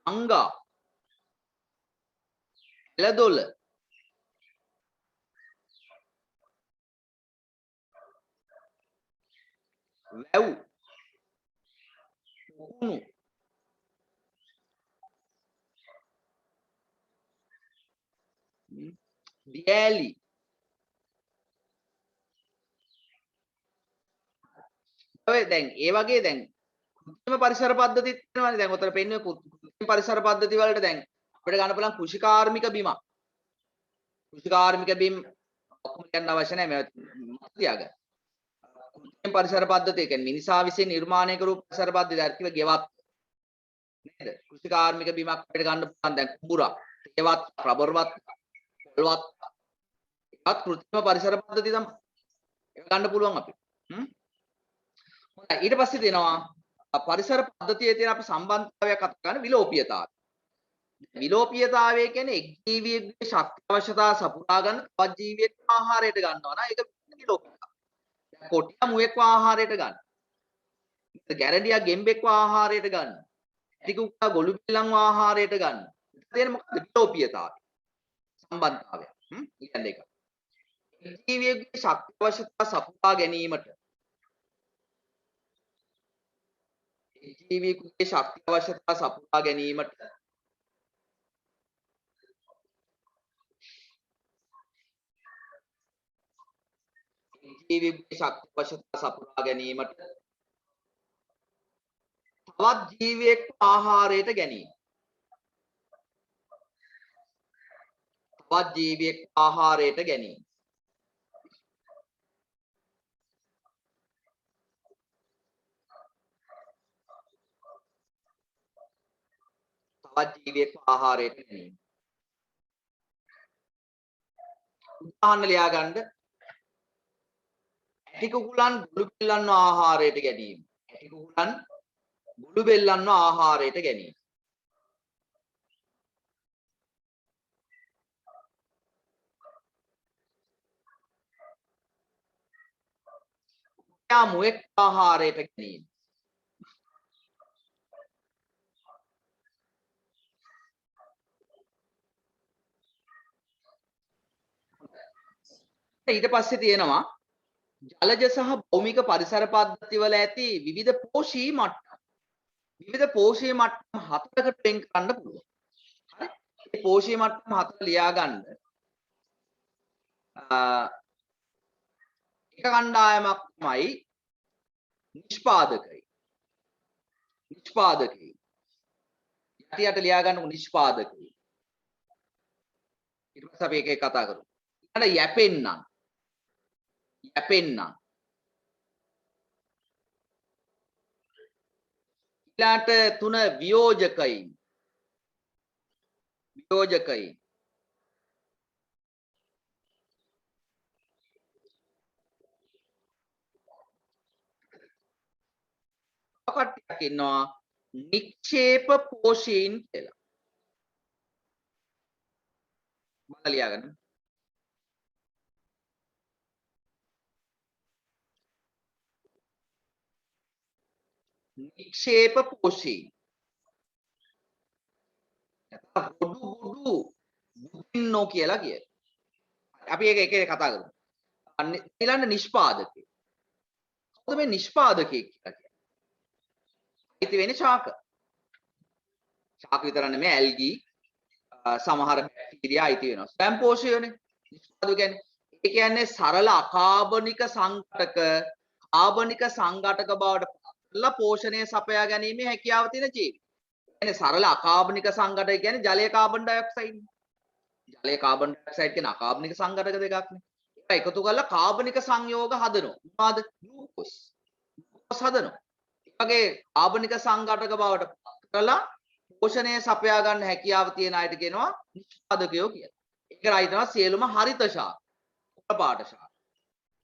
ගංගා එළදොළ වැව් උකුණු දියැලි ඔය දැන් ඒ වගේ දැන් කෘත්‍රිම පරිසර පද්ධතිත් වෙනවානේ. දැන් උතර පෙන්වන්නේ කෘත්‍රිම පරිසර පද්ධති වලට දැන් අපිට ගන්න පුළුවන් කෘෂිකාර්මික බිමක්. කෘෂිකාර්මික බිම් ඔක්කොම කියන්න අවශ්‍ය නැහැ මේවා මතක තියාගන්න. කෘත්‍රිම පරිසර පද්ධතිය කියන්නේ මිනිසා විසින් නිර්මාණය කරපු පරිසර පද්ධතිය දැක්කව ගෙවත් නේද? කෘෂිකාර්මික බිමක් අපිට ගන්න පුළුවන් දැන් කුඹුරක්, තේවත්, රබර්වත්, පොල්වත්. ඒවත් කෘත්‍රිම පරිසර පද්ධතිය තමයි. ඒක ගන්න පුළුවන් අපිට. හොඳයි ඊට පස්සේ දෙනවා පරිසර පද්ධතියේ තියෙන අපි සම්බන්ධතාවයක් අත ගන්න විලෝපීයතාවය. විලෝපීයතාවය කියන්නේ එක් ජීවියෙකුගේ ශක්ති අවශ්‍යතාව සපුරා ගන්න තවත් ජීවියෙක් ආහාරයට ගන්නවා නම් ඒක විලෝපීයතාවය. දැන් කොටියා මුවෙක්ව ආහාරයට ගන්න. ගැරන්ඩියා ගෙම්බෙක්ව ආහාරයට ගන්න. ටිකුක්කා ගොළු බිල්ලන්ව ආහාරයට ගන්න. තියෙන මොකද විලෝපීයතාවය. සම්බන්ධතාවය. ඊළඟ එක. එක් ජීවියෙකුගේ ශක්ති අවශ්‍යතාව සපුරා ගැනීමට ජීවියෙකුගේ ශක්ති අවශ්‍යතාව සපුරා ගැනීමට ජීවියෙකුගේ ශක්ති අවශ්‍යතාව සපුරා ගැනීමට තවත් ජීවියෙක් ආහාරයට ගැනීම. තවත් ජීවියෙක් ආහාරයට ගැනීම. තවත් ජීවියෙක් ආහාරයට ගැනීම. උදාහරණ ලියා ගන්න. ඇටි කුකුලන් ගොළු බෙල්ලන්ව ආහාරයට ගැනීම. ඇටි කුකුලන් ගොළු බෙල්ලන්ව ආහාරයට ගැනීම. යා මුවෙක් ආහාරයට ගැනීම. ඊට පස්සේ තියෙනවා ජලජ සහ භෞමික පරිසර පද්ධති වල ඇති විවිධ පෝෂී මට්ටම්. විවිධ පෝෂී මට්ටම් හතරකට වෙන් කරන්න පුළුවන්. හරි? මේ පෝෂී මට්ටම් හතර ලියා ගන්න. එක කණ්ඩායමක් තමයි නිෂ්පාදකයි. නිෂ්පාදකයි. යටියට ලියා ගන්නකො නිෂ්පාදකයි. ඊට පස්සේ අපි එක කතා කරමු. ඊළඟ යැපෙන්නම්. යැපෙන්නම්. ඊළාට තුන වියෝජකයින්. වියෝජකයින්. කට්ටියක් ඉන්නවා නික්ෂේප පෝෂීන් කියලා. ලියාගන්න. නික්ෂේප පෝෂී. ගොඩු බුදින්නෝ කියලා කිය. අපි ඒක එක එක කතා කරමු. ඊළඟ නිෂ්පාදකේ. කවුද මේ නිෂ්පාදකේ කියලා කියන්නේ? ඉති වෙන්නේ ශාක. ශාක විතර නෙමෙයි ඇල්ගී සමහර බැක්ටීරියා අයිති වෙනවා. ස්වයං පෝෂයනේ. නිෂ්පාදක කියන්නේ ඒ කියන්නේ සරල අකාබනික සංඝටක කාබනික සංඝටක බවට පත්ලා පෝෂණය සපයා ගැනීමේ හැකියාව තියෙන ජීවි. කියන්නේ සරල අකාබනික සංඝටක කියන්නේ ජලයේ කාබන් ඩයොක්සයිඩ්. ජලයේ කාබන් ඩයොක්සයිඩ් කියන අකාබනික සංඝටක දෙකක්නේ. ඒක එකතු කරලා කාබනික සංයෝග හදනවා. මොනවාද? ග්ලූකෝස්. ග්ලූකෝස් හදනවා. ඒ වගේ කාබනික සංඝටක බවට පත් කරලා පෝෂණය සපයා ගන්න හැකියාව තියෙන අයට කියනවා නිෂ්පාදකයෝ කියලා. ඒක රයිතනවා සියලුම හරිත ශාක. කොළ පාට ශාක.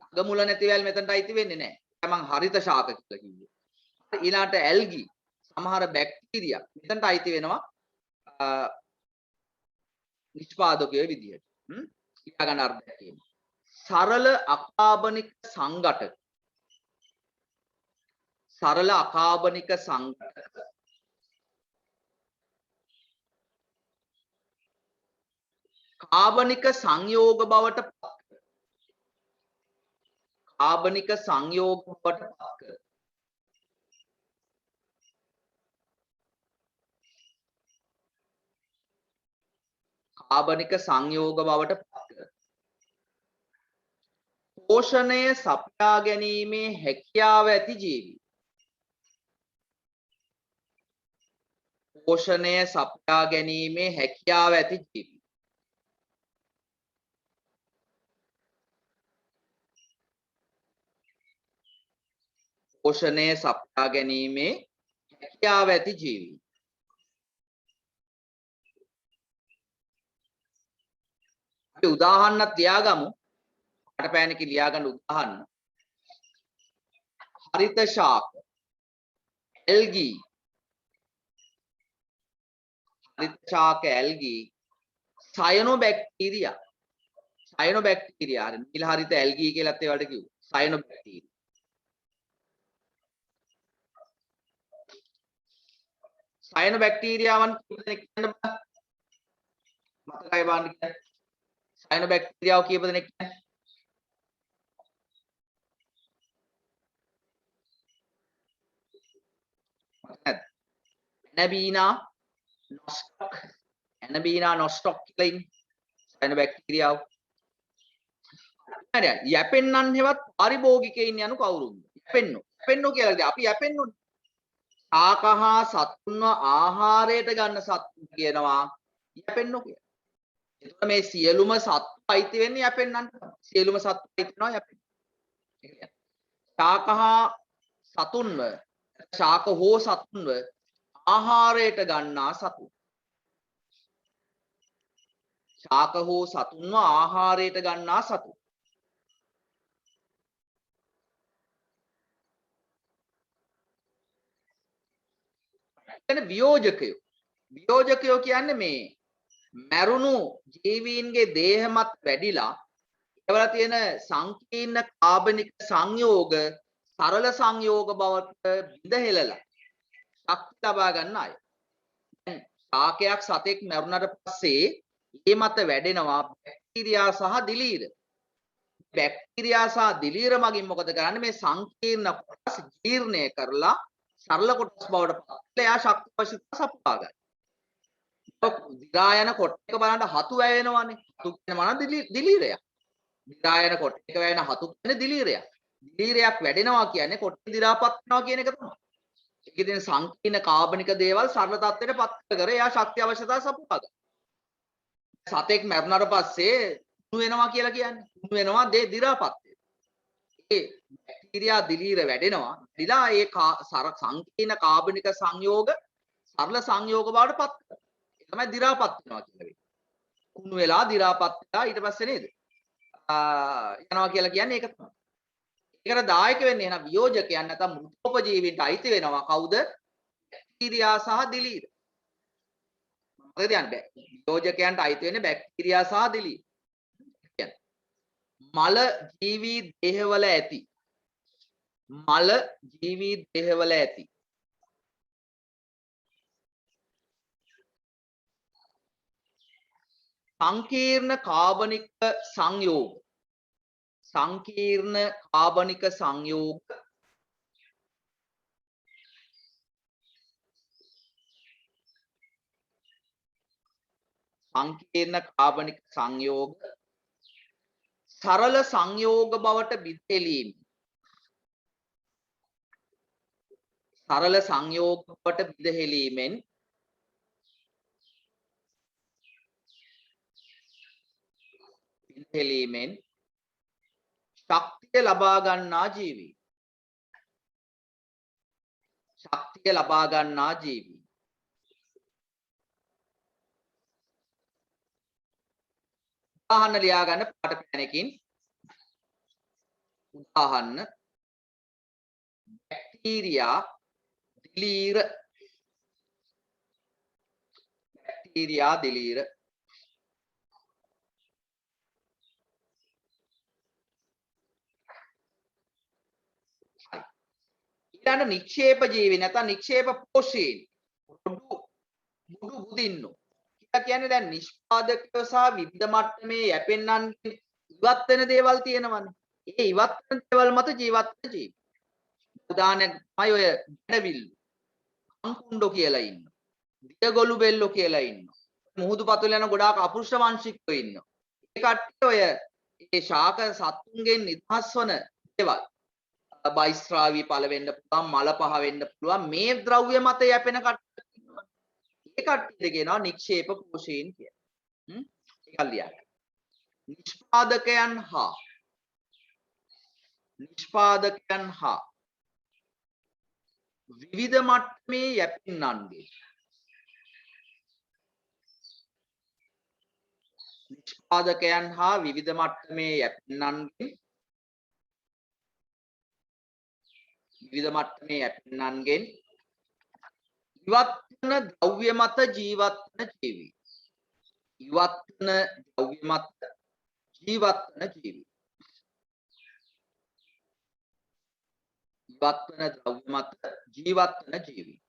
අගමුල නැතිවල් මෙතනට අයිති වෙන්නේ නැහැ. මම හරිත ශාක කියලා කිව්වේ. ඊළාට ඇල්ගි සමහර බැක්ටීරියා මෙතනට අයිති වෙනවා නිෂ්පාදකයෝ විදියට. ඊළඟ ගන්න අර්ථයක් කියමු. සරල අකාබනික සංඝටක. සරල අකාබනික සංඝටක කාබනික සංයෝග බවට පත් කර. කාබනික සංයෝග බවට පත් කර. කාබනික සංයෝග බවට පත් කර. පෝෂණය සපයා ගැනීමේ හැකියාව ඇති ජීවි. පෝෂණය සපයා ගැනීමේ හැකියාව ඇති ජීවි. පෝෂණය සපයා ගැනීමේ හැකියාව ඇති ජීවි. අපි උදාහරණයක් තියාගමු. අටපෑනක ලියාගන්න උදාහරණ. හරිත ශාක, ඇල්ගී. හරිත ශාක, ඇල්ගී, සයනෝබැක්ටීරියා. සයනෝබැක්ටීරියා. හරි නිල හරිත ඇල්ගී කියලාත් ඒවට කිව්වා. සයනෝබැක්ටීරියා. සයනෝබැක්ටීරියාවන් කීප දෙනෙක් කියන්න බෑ. මතකයි බලන්න කියන්නේ. සයනෝබැක්ටීරියාව කීප දෙනෙක් කියන්නේ? ඇනබීනා නොස්ටොක්. ඇනබීනා නොස්ටොක් කියලා ඉන්නේ. සයනෝබැක්ටීරියාව. හරි. යැපෙන්නන් හෙවත් පාරිභෝගිකයින් යනු කවුරුන්ද? යැපෙන්නෝ. යැපෙන්නෝ කියලා කිව්වේ අපි යැපෙන්නෝනේ. ශාක හා සතුන්ව ආහාරයට ගන්න සත්තු කියනවා යැපෙන්නෝ කියලා. එතකොට මේ සියලුම සත්තු අයිති වෙන්නේ යැපෙන්නන්ට. සියලුම සත්තු අයිති වෙනවා යැපෙන්න. ඒ කියන්නේ ශාක හා සතුන්ව ශාක හෝ සතුන්ව ආහාරයට ගන්නා සතු. ශාක හෝ සතුන්ව ආහාරයට ගන්නා සතු. එතන වියෝජකයෝ. වියෝජකයෝ කියන්නේ මේ මැරුණු ජීවීන්ගේ දේහ මත වැඩිලා ඒවල තියෙන සංකීර්ණ කාබනික සංයෝග සරල සංයෝග බවට බිඳ හෙලලා ශක්ති ලබා ගන්න අය. දැන් ශාකයක් සතෙක් මැරුණාට පස්සේ ඒ මත වැඩෙනවා බැක්ටීරියා සහ දිලීර. බැක්ටීරියා සහ දිලීර මගින් මොකද කරන්නේ? මේ සංකීර්ණ කොටස් ජීර්ණය කරලා සරල කොටස් බවට පත් කරලා එයා ශක්ති අවශ්‍යතා සපුරා ගන්න. දිරායන කොටයක බලන්න හතු වැවෙනවානේ. හතු කියන්නේ මොනවද? දිලීරයක්. දිරායන කොටයක වැවෙන හතු කියන්නේ දිලීරයක්. දිලීරයක් වැඩෙනවා කියන්නේ කොටේ දි รา පත් වෙනවා කියන එක තමයි. ඒකේ තියෙන සංකීර්ණ කාබනික දේවල් සරල තත්ත්වයට පත් කර එයා ශක්ති අවශ්‍යතාව සපුරා ගන්න. සතෙක් මැරුණාට පස්සේ කුණු වෙනවා කියලා කියන්නේ. කුණු වෙනවා දි รา පත් වෙනවා. ඒ බැක්ටීරියා දිලීර වැඩෙනවා. දිලා ඒ සංකීර්ණ කාබනික සංයෝග සරල සංයෝග බවට පත් කරනවා. ඒ තමයි දි รา පත් වෙනවා කියලා වෙන්නේ. කුණු වෙලා දි รา පත් වෙලා ඊට පස්සේ නේද? යනවා කියලා කියන්නේ ඒක තමයි. ඒකට දායක වෙන්නේ එහෙනම් වියෝජකයන් නැත්නම් මෘතෝපජීවීන්ට අයිති වෙනවා කවුද? බැක්ටීරියා සහ දිලීර. මතක තියාගන්න බෑ. වියෝජකයන්ට අයිති වෙන්නේ බැක්ටීරියා සහ දිලීර. කියන්නේ මල ජීවී දේහවල ඇති මල ජීවී දේහවල ඇති සංකීර්ණ කාබනික සංයෝග සංකීර්ණ කාබනික සංයෝග සංකීර්ණ කාබනික සංයෝග සරල සංයෝග බවට බිඳෙලීම සරල සංයෝග බවට බිඳෙලීමෙන් ශක්තිය ලබා ගන්නා ජීවී ශක්තිය ලබා ගන්නා ජීවී උදාහරණ ලියා ගන්න පාට පෑනකින් උදාහරණ බැක්ටීරියා දිලීර ඊළඟ නික්ෂේප ජීවි නැත්නම් නික්ෂේප පෝෂීන් බුදු බුදින්නු කියලා කියන්නේ දැන් නිෂ්පාදකයෝ සහ විවිධ මට්ටමේ යැපෙන්නන් ඉවත් වෙන දේවල් තියෙනවනේ. ඒ ඉවත් වෙන දේවල් මත ජීවත් වෙන ජීවි. උදාහරණයක් තමයි ඔය ගැඩවිල්ලු. අංකුණ්ඩෝ කියලා ඉන්නවා. දියගොළු බෙල්ලෝ කියලා ඉන්නවා. මුහුදු පතුල යන ගොඩාක් අපෘෂ්ඨ වංශිකයෝ ඉන්නවා. ඒ කට්ටිය ඔය ඒ ශාක සත්තුන්ගෙන් නිදහස් වන දේවල් බයිස්ත්‍රාවී පළ වෙන්න පුළුවන් මල පහ වෙන්න පුළුවන් මේ ද්‍රව්‍ය මත යැපෙන කට්ටිය ඉන්නවා. ඒ කට්ටියට කියනවා නික්ෂේප පෝෂීන් කියලා. ඒක ලියන්න. නිෂ්පාදකයන් හා විවිධ මට්ටමේ යැපෙන්නන්ගේ නිෂ්පාදකයන් හා විවිධ මට්ටමේ යැපෙන්නන්ගේ ඉවත් වන ද්‍රව්‍ය මත ජීවත් වන ජීවී. ඉවත් වන ද්‍රව්‍ය මත ජීවත් වන ජීවී. ඉවත් වන ද්‍රව්‍ය මත ජීවත් වන ජීවී.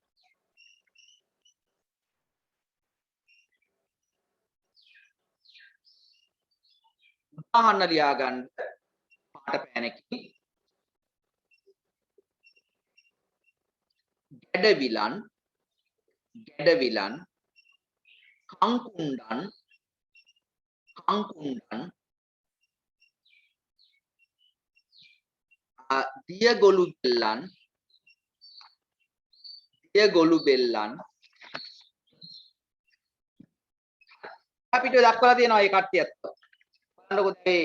උදාහරණ ලියා ගන්න පාට පෑනකින් ගැඩවිලන් කංකුණ්ඩන් දියගොළු බෙල්ලන් අපිට දක්වලා තියෙනවා ඒ කට්ටියත්. බලන්නකො මේ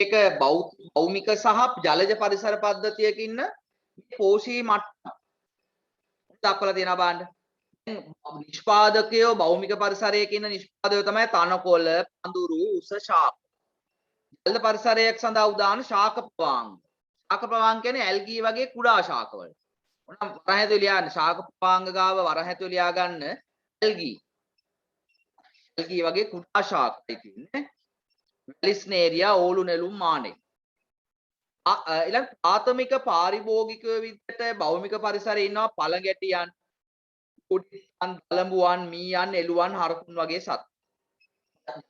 එක භෞමික සහ ජලජ පරිසර පද්ධතියක ඉන්න පෝෂී මට්ටම් දක්වලා තියෙනවා බලන්න. නිෂ්පාදකයෝ භෞමික පරිසරයක ඉන්න නිෂ්පාදකයෝ තමයි තනකොළ, පඳුරු, උස ශාක. ජල පරිසරයක් සඳහා උදාහරණ ශාක ප්‍රවාංග. ශාක ප්‍රවාංග කියන්නේ ඇල්ගී වගේ කුඩා ශාකවල. උනම් වරහැතු ලියන්න ශාක ප්‍රවාංග ගාව වරහැතු ලියා ගන්න ඇල්ගී වගේ කුඩා ශාකයි තියෙන්නේ. වැලිස්නේරියා, ඕලු නෙළුම් මානෙක්. ඊළඟ ප්‍රාථමික පාරිභෝගිකයෝ විදිහට භෞමික පරිසරයේ ඉන්නවා පළඟැටියන්, කුඩියන්, දලඹුවන්, මීයන්, එළුවන්, හරකුන් වගේ සත්තු.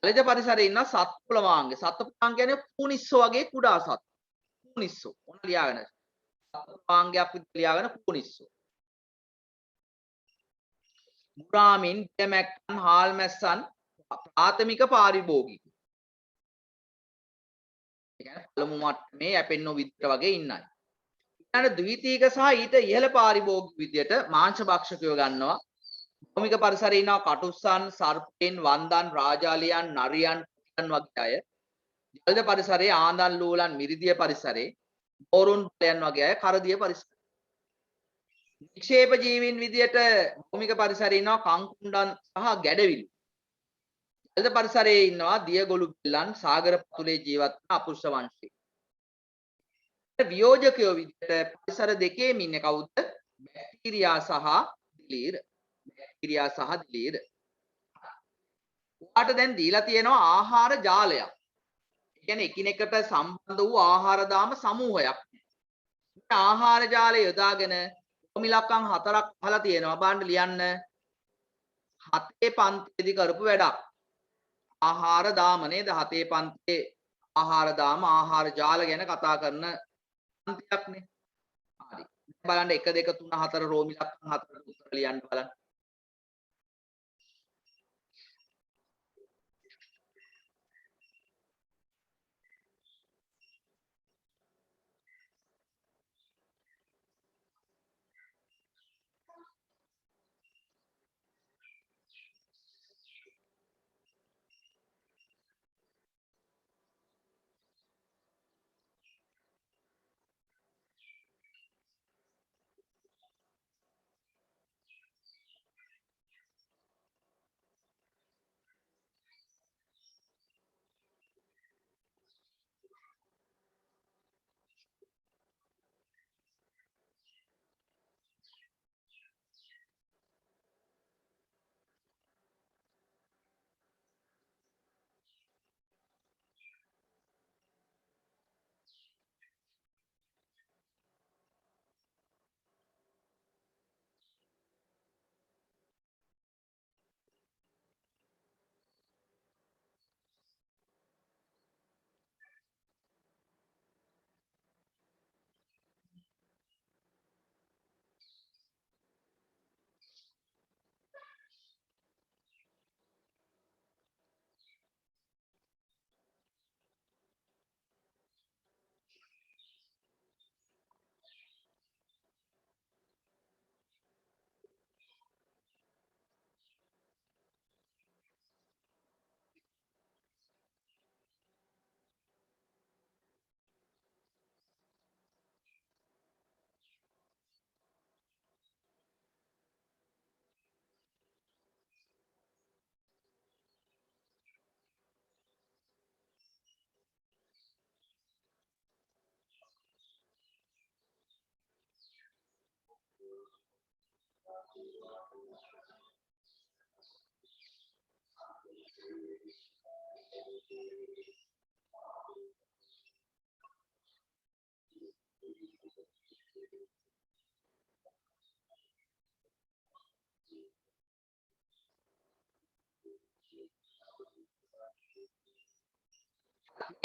ජලජ පරිසරයේ ඉන්න සත්පුලමාංග. සත්පුලමාංග කියන්නේ පූනිස්සෝ වගේ කුඩා සත්තු. පූනිස්සෝ. ඔන්න ලියාගෙන. සත්පුලමාංගයක් විදිහට ලියාගෙන පූනිස්සෝ. මුරාමින්, දෙමැක්කන්, හාල් මැස්සන් ප්‍රාථමික පාරිභෝගික. පළමු මට්ටමේ යැපෙන්නෝ විදිහට වගේ ඉන්නයි. ඊළඟ ද්විතීක සහ ඊට ඉහළ පාරිභෝගික විදිහට මාංශ භක්ෂකයෝ ගන්නවා. භෞමික පරිසරයේ ඉන්නවා කටුස්සන්, සර්පෙන්, වන්දන්, රාජාලියන්, නරියන්, කුටන් වගේ අය. ජලජ පරිසරයේ ආන්දන්, ලූලන්, මිරිදිය පරිසරයේ බෝරුන් බලයන් වගේ අය කරදිය පරිසරයේ. නික්ෂේප ජීවීන් විදිහට භෞමික පරිසරයේ ඉන්නවා කංකුණ්ඩන් සහ ගැඩවිලු. ජලජ පරිසරයේ ඉන්නවා දියගොළු බෙල්ලන්, සාගර පතුලේ ජීවත් වන අපෘෂ්ඨ වංශික. වියෝජකයෝ විදිහට පරිසර දෙකේම ඉන්නේ කවුද? බැක්ටීරියා සහ දිලීර. ඔයාට දැන් දීලා තියෙනවා ආහාර ජාලයක්. ඒ කියන්නේ එකිනෙකට සම්බන්ධ වූ ආහාර දාම සමූහයක්. මේ ආහාර ජාලය යොදාගෙන කොමිලක්කම් 4ක් අහලා තියෙනවා. බලන්න ලියන්න. 7 පන්තියේදී කරපු වැඩක්. ආහාර දාම නේද? 7 පන්තියේ ආහාර දාම ආහාර ජාල ගැන කතා කරන පන්තියක්නේ. හරි. බලන්න 1 2 3 4 රෝමිලක්කම් 4ට උත්තර ලියන්න බලන්න.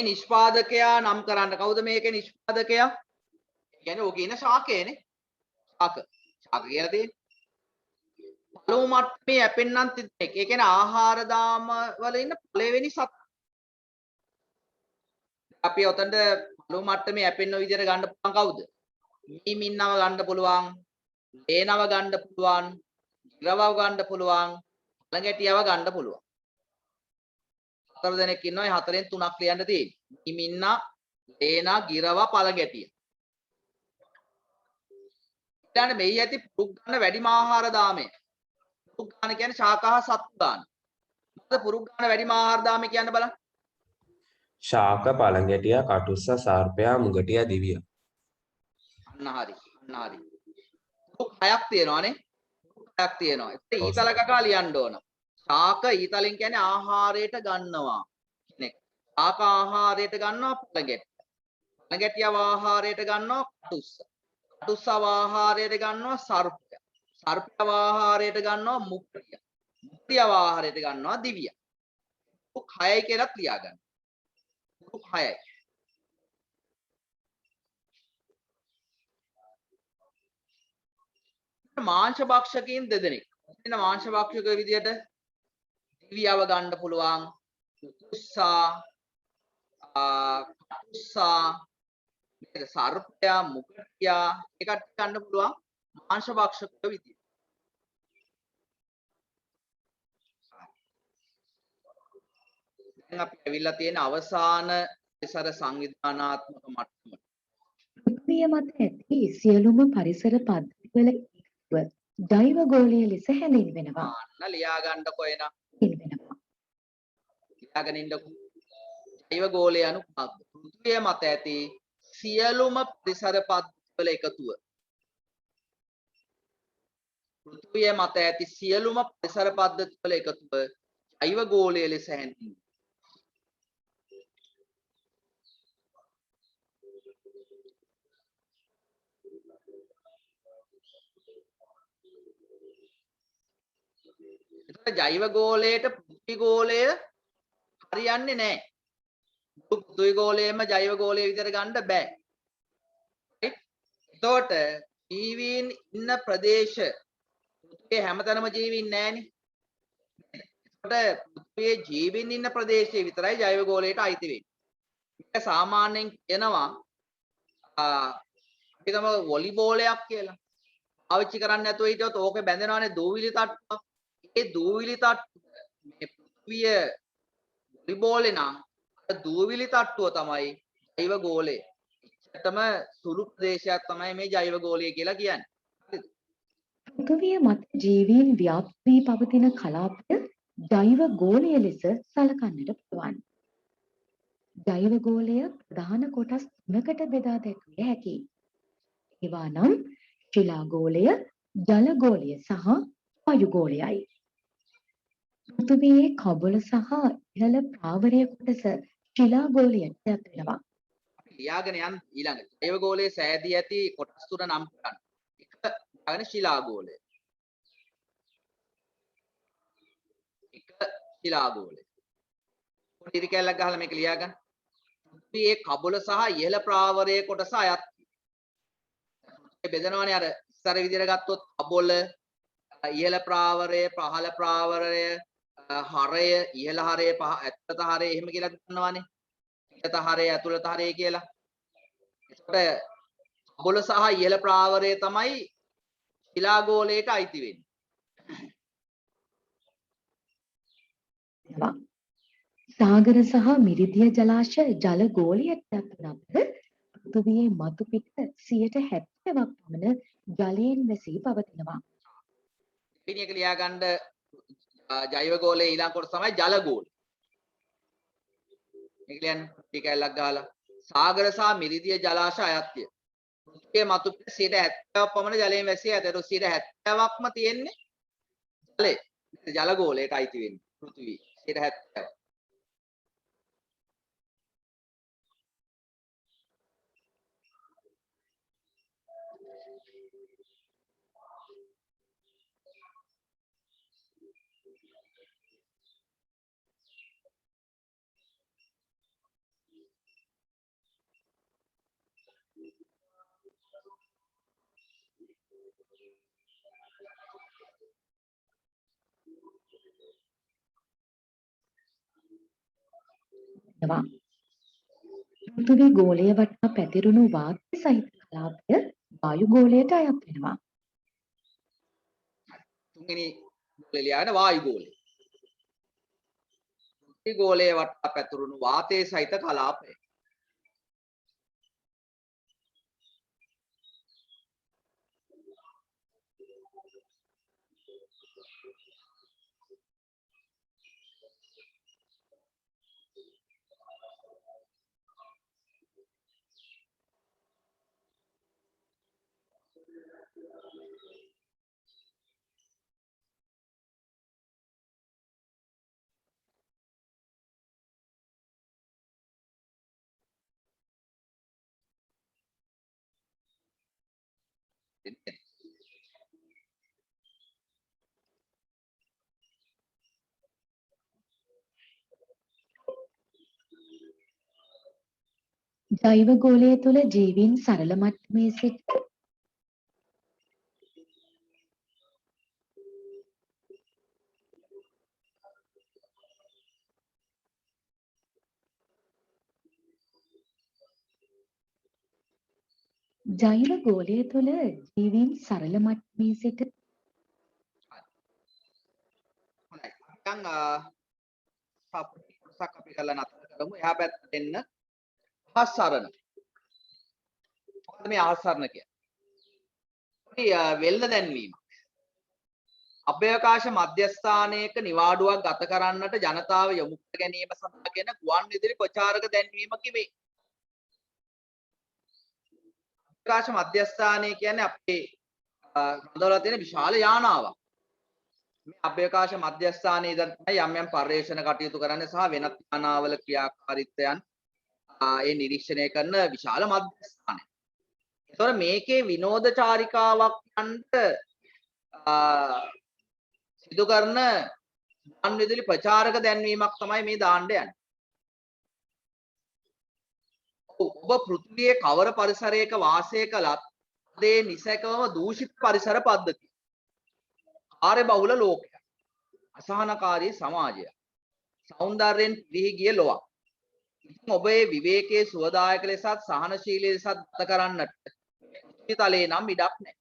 මේ නිෂ්පාදකයා නම් කරන්න. කවුද මේකේ නිෂ්පාදකයා? ඒ කියන්නේ ඕකේ ඉන්න ශාකයනේ. ශාක. ශාක කියලා තියෙන්නේ. පළමු මට්ටමේ යැපෙන්නන් තිදෙනෙක්. ඒ කියන්නේ ආහාර දාම වල ඉන්න පළවෙනි සත්. අපි ඔතනට පළමු මට්ටමේ යැපෙන්න විදියට ගන්න පුළුවන් කවුද? මීමින්නව ගන්න පුළුවන්. ලේනව ගන්න පුළුවන්. ගිරවව ගන්න පුළුවන්. පළඟැටියව ගන්න පුළුවන්. 4 දෙනෙක් ඉන්නවා. ඒ 4න් 3ක් ලියන්න තියෙන්නේ. මීමින්න, ලේනා, ගිරව, පළඟැටිය. ඊළඟ මෙහි ඇති පුරුක් ගන්න වැඩිම ආහාර දාමය. පුරුක් ගන්න කියන්නේ ශාකහ සත්තු ගන්න. මොකද පුරුක් ගන්න වැඩිම ආහාර දාමය කියන්න බලන්න. ශාක පළඟැටිය කටුස්ස සර්පයා මුගටියා දිවිය. අන්න හරි. අන්න හරි. පුරුක් 6ක් තියෙනවානේ. පුරුක් 6ක් තියෙනවා. ඒත් ඊතල කකා ලියන්න ඕන. ශාක ඊතලෙන් කියන්නේ ආහාරයට ගන්නවා කෙනෙක්. ශාක ආහාරයට ගන්නවා පළඟැටිය. පළඟැටියව ආහාරයට ගන්නවා කටුස්ස. කටුස්සව ආහාරයට ගන්නවා සර්පය. සර්පයව ආහාරයට ගන්නවා මුක්තිය. මුක්තියව ආහාරයට ගන්නවා දිවිය. පුරුක් 6යි කියලා ලියාගන්න. පුරුක් 6යි. මාංශ භක්ෂකයන් දෙදෙනෙක්. එන්න මාංශ භක්ෂක විදියට දිවියව ගන්න පුළුවන්. මුකුස්සා කටුස්සා මේක සර්පයා මුකටියා ඒකට ගන්න පුළුවන් මාංශ භක්ෂක විදියට. දැන් අපි ඇවිල්ලා තියෙන අවසාන පරිසර සංවිධානාත්මක මට්ටමට. පෘථිවිය මත ඇති සියලුම පරිසර පද්ධතිවල එකතුව ජෛව ගෝලීය ලෙස හැඳින්වෙනවා. අන්න ලියා ගන්නකො එන හැඳින්වෙනවා. ලියාගෙන ඉන්නකො. ජෛව ගෝලය anu මොකක්ද? පෘථිවිය මත ඇති සියලුම පරිසර පද්ධතිවල එකතුව. පෘථිවිය මත ඇති සියලුම පරිසර පද්ධතිවල එකතුව ජෛව ගෝලය ලෙස හැඳින්වෙනවා. එතකොට ජෛව ගෝලයට පෘථිවි ගෝලය හරියන්නේ නැහැ. පෘථිවි ගෝලයම ජෛව ගෝලය විදිහට ගන්න බෑ. එතකොට ජීවීන් ඉන්න ප්‍රදේශ පෘථිවියේ හැමතැනම ජීවීන් නැහැනේ. එතකොට පෘථිවියේ ජීවීන් ඉන්න ප්‍රදේශයේ විතරයි ජෛව ගෝලයට අයිති වෙන්නේ. මේක සාමාන්‍යයෙන් කියනවා අපි තමයි වොලිබෝලයක් කියලා. පාවිච්චි කරන්නේ නැතුව හිටියොත් ඕකේ බැඳෙනවානේ දූවිලි තට්ටුවක්. ඒ දූවිලි තට්ටුව මේ පෘථිවිය වොලිබෝලේ නම් දූවිලි තට්ටුව තමයි ජෛව ගෝලය. ඇත්තම සුළු ප්‍රදේශයක් තමයි මේ ජෛව ගෝලය කියලා කියන්නේ. හරිද? පෘථිවිය මත ජීවීන් ව්‍යාප්ත වී පවතින කලාපය ජෛව ගෝලය ලෙස සලකන්නට පුළුවන්. ජෛව ගෝලය ප්‍රධාන කොටස් තුනකට බෙදා දැක්විය හැකියි. ඒවා නම් ශිලා ගෝලය, ජල ගෝලය සහ වායු ගෝලයයි. පෘථිවියේ කබල සහ ඉහළ ප්‍රාවරය කොටස ශිලා ගෝලයට යට වෙනවා. අපි ලියාගෙන යන්න ඊළඟට ජෛව ගෝලයේ සෑදී ඇති කොටස් තුන නම් කරන්න. එක ලියාගෙන ශිලා ගෝලය. එක ශිලා ගෝලය. පොඩි ඉරි කැල්ලක් ගහලා මේක ලියාගන්න. පෘථිවියේ කබල සහ ඉහළ ප්‍රාවරයේ කොටස අයත්. ඒ බෙදනවානේ අර ඉස්සර විදිහට ගත්තොත් කබල ඉහළ ප්‍රාවරය, පහළ ප්‍රාවරය, හරය, ඉහළ හරය, ඇතුළත හරය එහෙම කියලා දන්නවානේ. පිටත හරය, ඇතුළත හරය කියලා. එතකොට කබල සහ ඉහළ ප්‍රාවරය තමයි ශිලා ගෝලයට අයිති වෙන්නේ. සාගර සහ මිරිදිය ජලාශය ජල ගෝලයට යට වන අතර පෘථිවියේ මතු පිට 70%ක් පමණ ජලයෙන් වැසී පවතිනවා. දෙවෙනි එක ලියාගන්න ජෛව ගෝලයේ ඊළඟ කොටස තමයි ජල ගෝලය. මේක ලියන්න ටික කැලක් ගහලා සාගර සහ මිරිදිය ජලාශය අයත්ය. පෘථිවියේ මතු පිට 70%ක් පමණ ජලයෙන් වැසී ඇත. ඒක 70%ක්ම තියෙන්නේ ජලය. ජල ගෝලයට අයිති වෙන්නේ පෘථිවිය 70%ක්. පෘථිවි ගෝලය වටා පැතිරුණු වාතය සහිත කලාපය වායු ගෝලයට අයත් වෙනවා. තුන්වෙනි ගෝලය ලියාගෙන වායු ගෝලය. පෘථිවි ගෝලයේ වටා පැතිරුණු වාතයේ සහිත කලාපය. ජෛව ගෝලය තුළ ජීවීන් සරල මට්ටමේ සිට ජෛව ගෝලය තුළ ජීවීන් සරල මට්ටමේ සිට හොඳයි. දැන් කොටසක් අපි කරලා නතර කරමු. එහා පැත්තට එන්න. ආහසරණ. මොකද මේ ආහසරණ කියන්නේ? අපි වෙල්ල දැන්වීම. අභ්‍යවකාශ මධ්‍යස්ථානයක නිවාඩුවක් ගත කරන්නට ජනතාව යොමු කර ගැනීම සඳහා ගෙන ගුවන් විදුලි ප්‍රචාරක දැන්වීමක් වේ. අභ්‍යවකාශ මධ්‍යස්ථානය කියන්නේ අපේ රඳවලා තියෙන විශාල යානාවක්. මේ අභ්‍යවකාශ මධ්‍යස්ථානයේ ඉඳන් තමයි යම් යම් පර්යේෂණ කටයුතු කරන්නේ සහ වෙනත් යානාවල ක්‍රියාකාරීත්වයන් ඒ නිරීක්ෂණය කරන විශාල මධ්‍යස්ථානයක්. ඒතකොට මේකේ විනෝද චාරිකාවක් යන්න සිදු කරන ගුවන් විදුලි ප්‍රචාරක දැන්වීමක් තමයි මේ දාන්න යන්නේ. ඔබ පෘථිවියේ කවර පරිසරයක වාසය කළත් ඒ නිසැකවම දූෂිත පරිසර පද්ධතිය. ආර්ය බහුල ලෝකයක්. අසහනකාරී සමාජයක්. සෞන්දර්යයෙන් පිරී ගිය ලොවක්. ඉතින් ඔබ මේ විවේකයේ සුවදායක ලෙසත් සහනශීලී ලෙසත් ගත කරන්නට පෘථිවිතලේ නම් ඉඩක් නැහැ.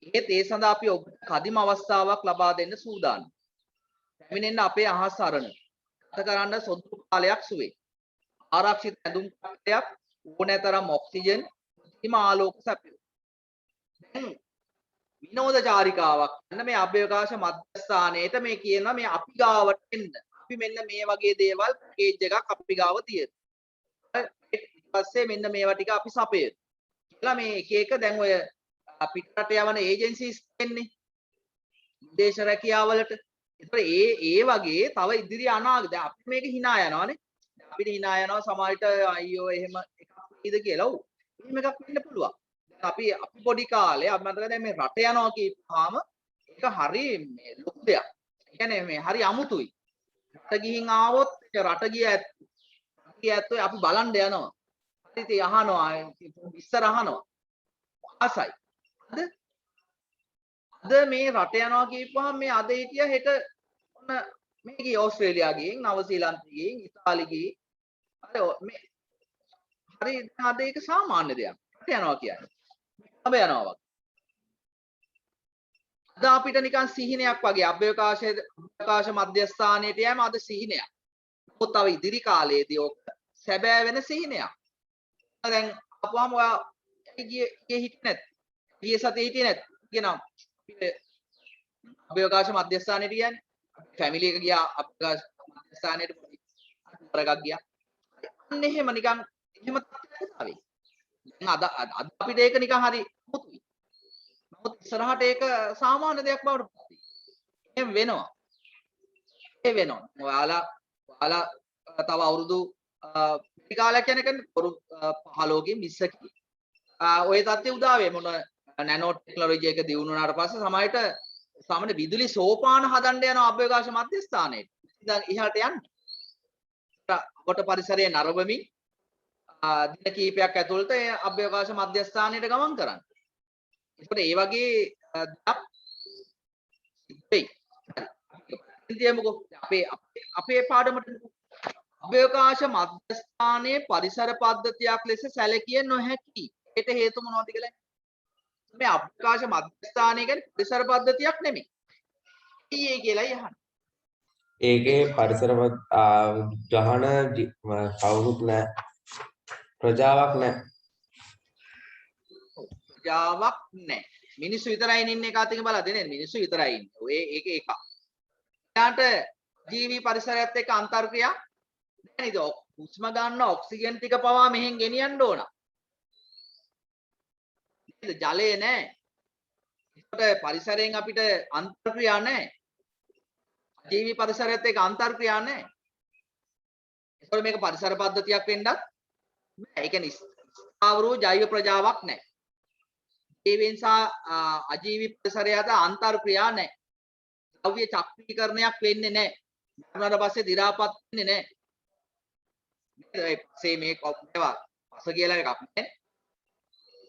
ඒත් ඒ සඳහා අපි ඔබට කදිම අවස්ථාවක් ලබා දෙන්න සූදානම්. පැමිණෙන්න අපේ අහස් අරණ. ගත කරන්න සොදුරු කාලයක් සුවේ. ආරක්ෂිත ඇඳුම් කට්ටයක් ඕනෑතරම් ඔක්සිජන් කෘත්‍රිම ආලෝක සැපයුම්. දැන් විනෝද චාරිකාවක් යන මේ අභ්‍යවකාශ මධ්‍යස්ථානයේට මේ කියන මේ අපි ගාවට එන්න. අපි මෙන්න මේ වගේ දේවල් පැකේජ් එකක් අපි ගාව තියෙනවා. ඊට පස්සේ මෙන්න මේවා ටික අපි සපයන. කියලා මේ එක එක දැන් ඔය පිටරට යවන ඒජන්සිස් එන්නේ. විදේශ රැකියාවලට. ඒතර ඒ වගේ තව ඉදිරි අනාගත අපි මේක hina යනවානේ. අපිට hina යනවා සමහරට අයියෝ එහෙම එකක් නේද කියලා. ඔව්. එහෙම එකක් වෙන්න පුළුවන්. අපි පොඩි කාලේ අපි මතක දැන් මේ රට යනවා කියපුවාම ඒක හරි මේ ලොකු දෙයක්. ඒ කියන්නේ මේ හරි අමුතුයි. රට ගිහින් ආවොත් රට ගිය ඇත්තෝ අපි බලන්න යනවා. ඉතින් අහනවා ඉස්සර අහනවා. ආසයි. අද මේ රට යනවා කියපුවාම මේ අද හිටිය හෙට ඔන්න මේ ගියේ ඕස්ට්‍රේලියා ගිහින් නවසීලන්ත ගිහින් ඉතාලි ගිහින් අර මේ හරි අද ඒක සාමාන්‍ය දෙයක්. රට යනවා කියන්නේ. අබ යනවා වගේ. අද අපිට නිකන් සිහිනයක් වගේ අභ්‍යවකාශ මධ්‍යස්ථානයට යෑම අද සිහිනයක්. නමුත් තව ඉදිරි කාලයේදී ඔක සැබෑ වෙන සිහිනයක්. දැන් අපුවම ඔයා ගියේ හිටියේ නැත්. ගියේ සතියේ හිටියේ නැත්. කියනවා අභ්‍යවකාශ මධ්‍යස්ථානයට කියන්නේ. ෆැමිලි එක ගියා අභ්‍යවකාශ මධ්‍යස්ථානයට පොඩි එකක් ගියා. අන්න එහෙම නිකන් එහෙම තත්ත්වයක් ආවේ. අද අපිට ඒක නිකන් හරි මුතුයි. නමුත් ඉස්සරහට ඒක සාමාන්‍ය දෙයක් බවට පත් වෙනවා. එහෙම වෙනවා. ඒ වෙනවා. ඔයාලා තව අවුරුදු කාලයක් යනකම් 15කින් 20කින් ඔය තත්ත්වය උදා වේ. මොන නැනෝ ටෙක්නොලොජි එක දියුණු වුණාට පස්සේ සමහරට සාමාන්‍ය විදුලි සෝපාන හදන්න යන අභ්‍යවකාශ මධ්‍යස්ථානයේ. දැන් ඉහළට යන්න. කොට පරිසරයේ නරඹමින් දින කිහිපයක් ඇතුළත ඒ අභ්‍යවකාශ මධ්‍යස්ථානයට ගමන් කරන්න. ඒකට ඒ වගේ දෙයක් වෙයි. ඉතින්මුකෝ අපේ පාඩමට අභ්‍යවකාශ මධ්‍යස්ථානයේ පරිසර පද්ධතියක් ලෙස සැලකිය නොහැකි. ඒකට හේතු මොනවද කියලා? මේ අභ්‍යවකාශ මධ්‍යස්ථානය කියන්නේ පරිසර පද්ධතියක් නෙමෙයි. ඊයේ කියලා යහන. ඒකේ පරිසර ගහන කවුරුත් නැහැ. ප්‍රජාවක් නැහැ. ප්‍රජාවක් නැහැ. මිනිස්සු විතරයි ඉන්නේ එක අතකින් බලද්දී නේද? මිනිස්සු විතරයි ඉන්නේ. ඔය ඒක එකක්. ඊට ජීවි පරිසරයත් එක්ක අන්තර්ක්‍රියා නැහැ නේද? හුස්ම ගන්න ඔක්සිජන් ටික පවා මෙහෙන් ගෙනියන්න ඕන. නේද? ජලය නැහැ. ඒකට පරිසරයෙන් අපිට අන්තර්ක්‍රියා නැහැ. ජීවි පරිසරයත් එක්ක අන්තර්ක්‍රියා නැහැ. ඒකට මේක පරිසර පද්ධතියක් වෙන්නත් බෑ. ඒ කියන්නේ ස්ථාවරෝ ජෛව ප්‍රජාවක් නැහැ. ජීවීන් සහ අජීවී පරිසරය අතර අන්තර්ක්‍රියා නැහැ. ද්‍රව්‍ය චක්‍රීකරණයක් වෙන්නේ නැහැ. මරණයට පස්සේ දි รา පත් වෙන්නේ නැහැ. මේ පස්සේ මේ කොප්පේවා පස කියලා එකක් නැහැ.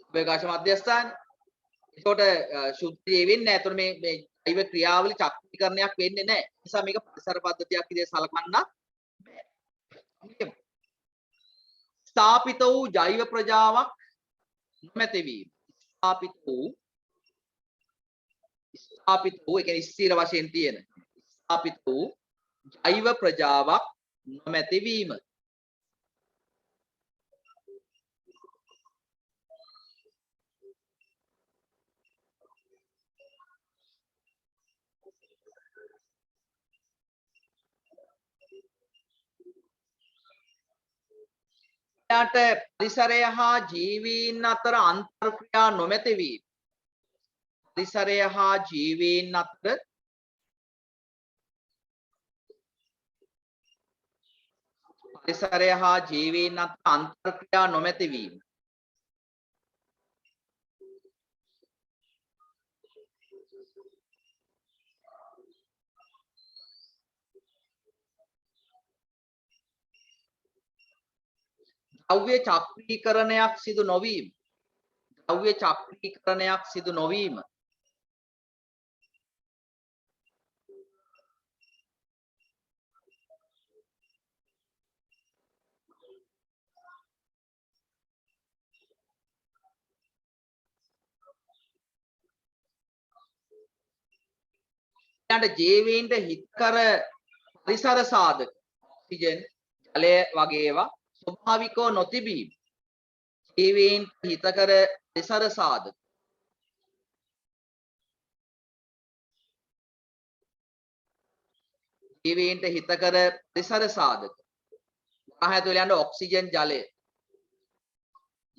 අභ්‍යවකාශ මධ්‍යස්ථාන. ඒකට ශුද්ධ ජීවීන් නැහැ. ඒතර මේ ජෛව ක්‍රියාවලිය චක්‍රීකරණයක් වෙන්නේ නැහැ. ඒ නිසා මේක පරිසර පද්ධතියක් විදිහට සලකන්න බෑ. ස්ථාපිත වූ ජෛව ප්‍රජාවක් නොමැති වීම. ස්ථාපිත වූ ඒ කියන්නේ ස්ථිර වශයෙන් තියෙන ස්ථාපිත වූ ජෛව ප්‍රජාවක් නොමැති වීම. පරිසරය හා ජීවීන් අතර අන්තර්ක්‍රියා නොමැති වීම. පරිසරය හා ජීවීන් අතර පරිසරය හා ජීවීන් අතර අන්තර්ක්‍රියා නොමැති වීම. ද්‍රව්‍ය චක්‍රීකරණයක් සිදු නොවීම. ද්‍රව්‍ය චක්‍රීකරණයක් සිදු නොවීම. ඊට ජීවීන්ට හිතකර පරිසර සාධක ඔක්සිජන් ජලය වගේ ඒවා ස්වභාවිකව නොතිබීම. ජීවීන්ට හිතකර පරිසර සාධක ජීවීන්ට හිතකර පරිසර සාධක වරහ ඇතුළේ යන ඔක්සිජන් ජලය.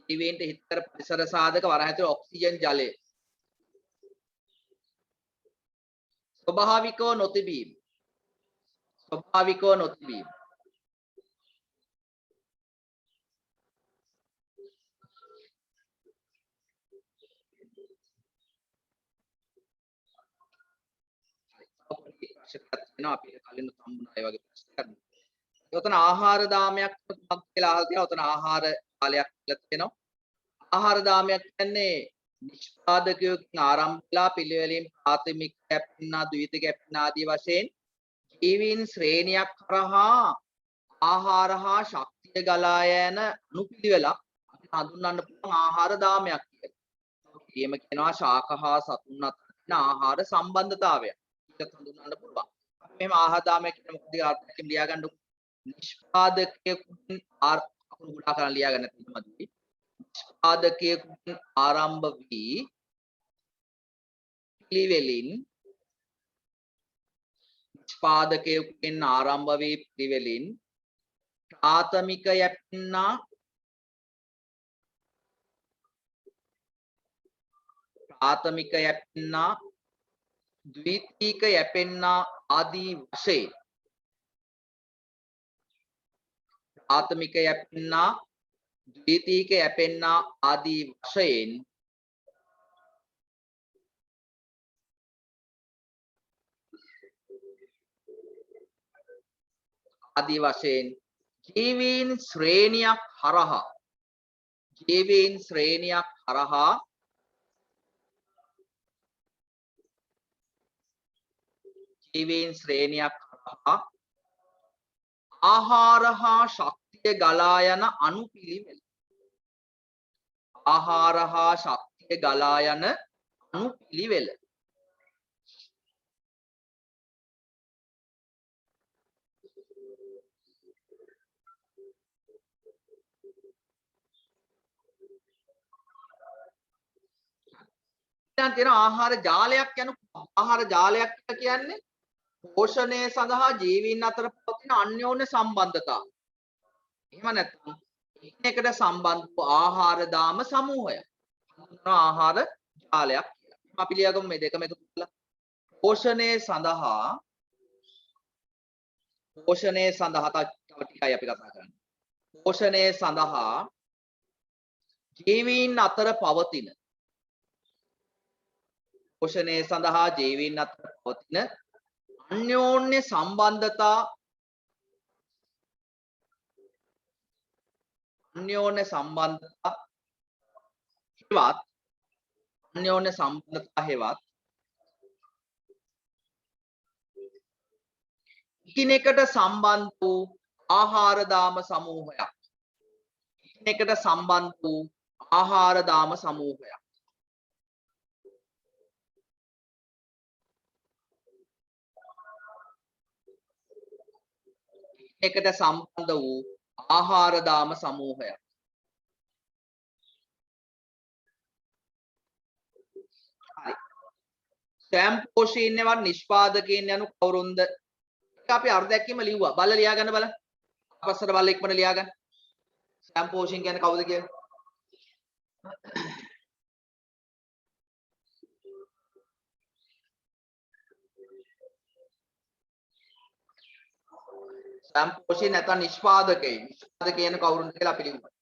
ජීවීන්ට හිතකර පරිසර සාධක වරහ ඇතුළේ ඔක්සිජන් ජලය ස්වභාවිකව නොතිබීම. ස්වභාවිකව නොතිබීම. අපි කලින් සම්බුණා ඒ වගේ ප්‍රශ්න කරනවා. ඔතන ආහාර දාමයක් මොකක්ද කියලා අහලා තියෙනවා. ඔතන ආහාර කාලයක් කියලා තියෙනවා. ආහාර දාමයක් කියන්නේ නිෂ්පාදකයෝකින් ආරම්භ වෙලා පිළිවෙලින් ප්‍රාථමික කැපෙනා ද්විතීයික කැපෙනා ආදී වශයෙන් ජීවීන් ශ්‍රේණියක් කරහා ආහාර හා ශක්තිය ගලා යන අනුපිළිවෙලක් අපි හඳුන්වන්න පුළුවන් ආහාර දාමයක් කියලා. ඊයම කියනවා ශාක හා සතුන් අතර තියෙන ආහාර සම්බන්ධතාවය. ඒක හඳුන්වන්න පුළුවන්. අපි මෙහෙම ආහාර දාමයක් කියන මොකද කියලා අර්ථයෙන් ලියා ගන්නකො. නිෂ්පාදකයෙකුන් අකුරු ගොඩාක් කරන් ලියා ගන්න තියෙනවද? නිෂ්පාදකයෙකුන් ආරම්භ වී පිළිවෙලින් නිෂ්පාදකයෙකුන් ආරම්භ වී පිළිවෙලින් ප්‍රාථමික යැපෙන්නා ද්විතීයික යැපෙන්නා ආදී වශයෙන් ප්‍රාථමික යැපෙන්නා ද්විතීයික යැපෙන්නා ආදී වශයෙන් ජීවීන් ශ්‍රේණියක් හරහා ආහාර හා ශක්තිය ගලා යන අනුපිළිවෙල. ආහාර හා ශක්තිය ගලා යන අනුපිළිවෙල. දැන් තියෙන ආහාර ජාලයක් යන ආහාර ජාලයක් කියන්නේ පෝෂණය සඳහා ජීවීන් අතර පවතින අන්‍යෝන්‍ය සම්බන්ධතාව. එහෙම නැත්නම් එකිනෙකට සම්බන්ධ වූ ආහාර දාම සමූහයක්. ආහාර ජාලයක් කියලා. අපි ලියාගමු මේ දෙකම එකතු කරලා. පෝෂණය සඳහා තව ටිකයි අපි කතා කරන්නේ. පෝෂණය සඳහා ජීවීන් අතර පවතින අන්‍යෝන්‍ය සම්බන්ධතා හෙවත් එකිනෙකට සම්බන්ධ වූ ආහාර දාම සමූහයක්. එකිනෙකට සම්බන්ධ වූ ආහාර දාම සමූහයක්. එකට සම්බන්ධ වූ ආහාර දාම සමූහයක්. හරි. සෑම් පෝෂීන් නෙවන් නිෂ්පාදකයන් යනු කවුරුන්ද? ඒක අපි අර්ධයක්ම ලිව්වා. බලලා ලියා ගන්න බලන්න. අපස්සට බලලා ඉක්මනට ලියා ගන්න. සෑම් පෝෂීන් කියන්නේ කවුද කියලා? ස්වයං පෝෂී නැත්නම් නිෂ්පාදකයි. නිෂ්පාදකයන කවුරුන්ද කියලා අපි ලියමු.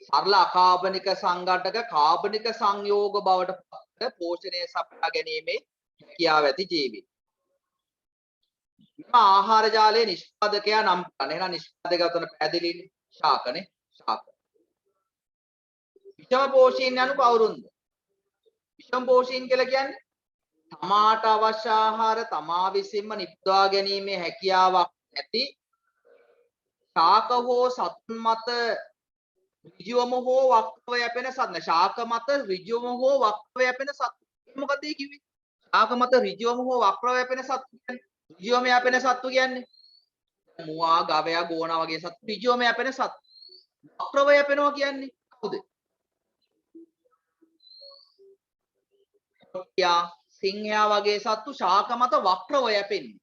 සරල අකාබනික සංඝටක කාබනික සංයෝග බවට පත් පෝෂණය සපයා ගැනීමේ හැකියාව ඇති ජීවි. මෙම ආහාර ජාලයේ නිෂ්පාදකයා නම් කරන. එහෙනම් නිෂ්පාදකයා උතන පැහැදිලිනේ. ශාකනේ. ශාක. විෂම පෝෂීන් යනු කවුරුන්ද? විෂම පෝෂීන් කියලා කියන්නේ තමාට අවශ්‍ය ආහාර තමා විසින්ම නිපදවා ගැනීමේ හැකියාවක් නැති ශාක හෝ සතුන් මත ඍජුවම හෝ වක්‍රව යැපෙන සත්න. ශාක මත ඍජුවම හෝ වක්‍රව යැපෙන සත්තු. මොකද ඒ කිව්වේ? ශාක මත ඍජුවම හෝ වක්‍රව යැපෙන සත්තු කියන්නේ ඍජුවම යැපෙන සත්තු කියන්නේ මුවා, ගවයා, ගෝනා වගේ සත්තු ඍජුවම යැපෙන සත්තු. වක්‍රව යැපෙනවා කියන්නේ කවුද? සිංහයා වගේ සත්තු ශාක මත වක්‍රව යැපෙන්නේ.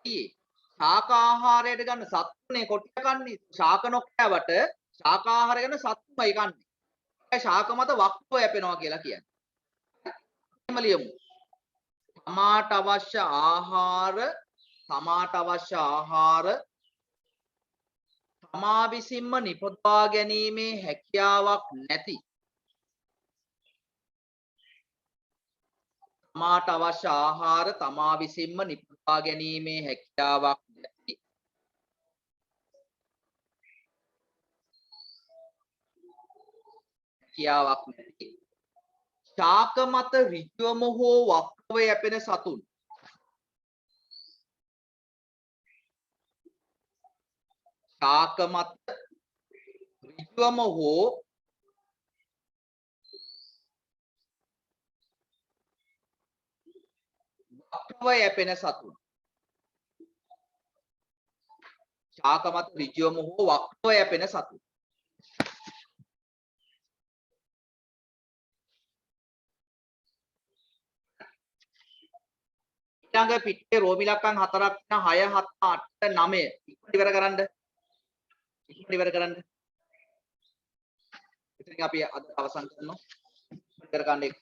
ඇයි ඒ? ශාක ආහාරයට ගන්න සත්තුනේ කොට්ටිය කන්නේ. ශාක නොකෑවට ශාක ආහාර ගන්න සත්තුමයි කන්නේ. ඒ ශාක මත වක්‍රව යැපෙනවා කියලා කියන්නේ. එහෙම ලියමු. තමාට අවශ්‍ය ආහාර තමා විසින්ම නිපදවා ගැනීමේ හැකියාවක් නැති තමාට අවශ්‍ය ආහාර තමා විසින්ම නිපදවා ගැනීමේ හැකියාවක් නැති ශාක මත ඍජුවම හෝ වක්‍රව යැපෙන සතුන්. ශාක මත ඍජුවම හෝ වක්‍රව යැපෙන සතුන්. ශාක මත ඍජුවම හෝ වක්‍රව යැපෙන සතුන්. ඊළඟ පිටේ රෝමි ඉලක්කම් 4ක් තියෙන 6 7 8 9 ඉවර කරන්න. ඉවර කරන්න. ඉතින් අපි අද අවසන් කරනවා. ඉවර කරන්න.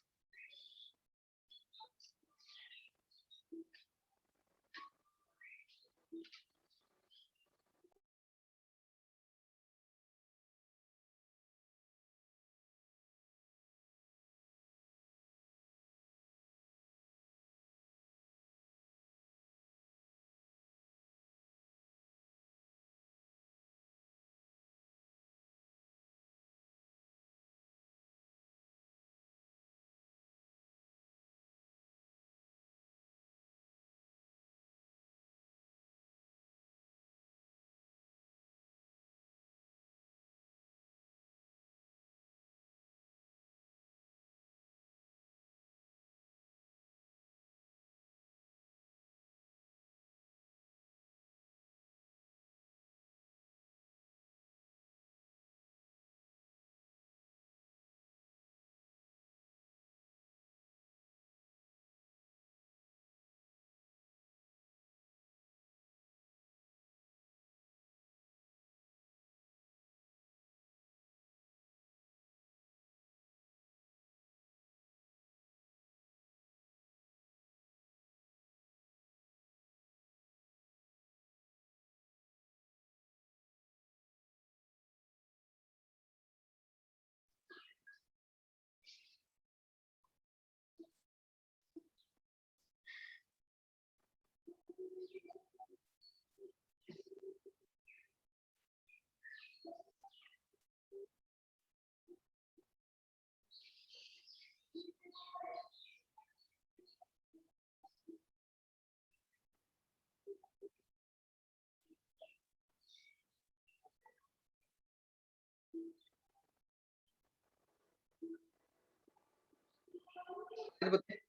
පුතේ?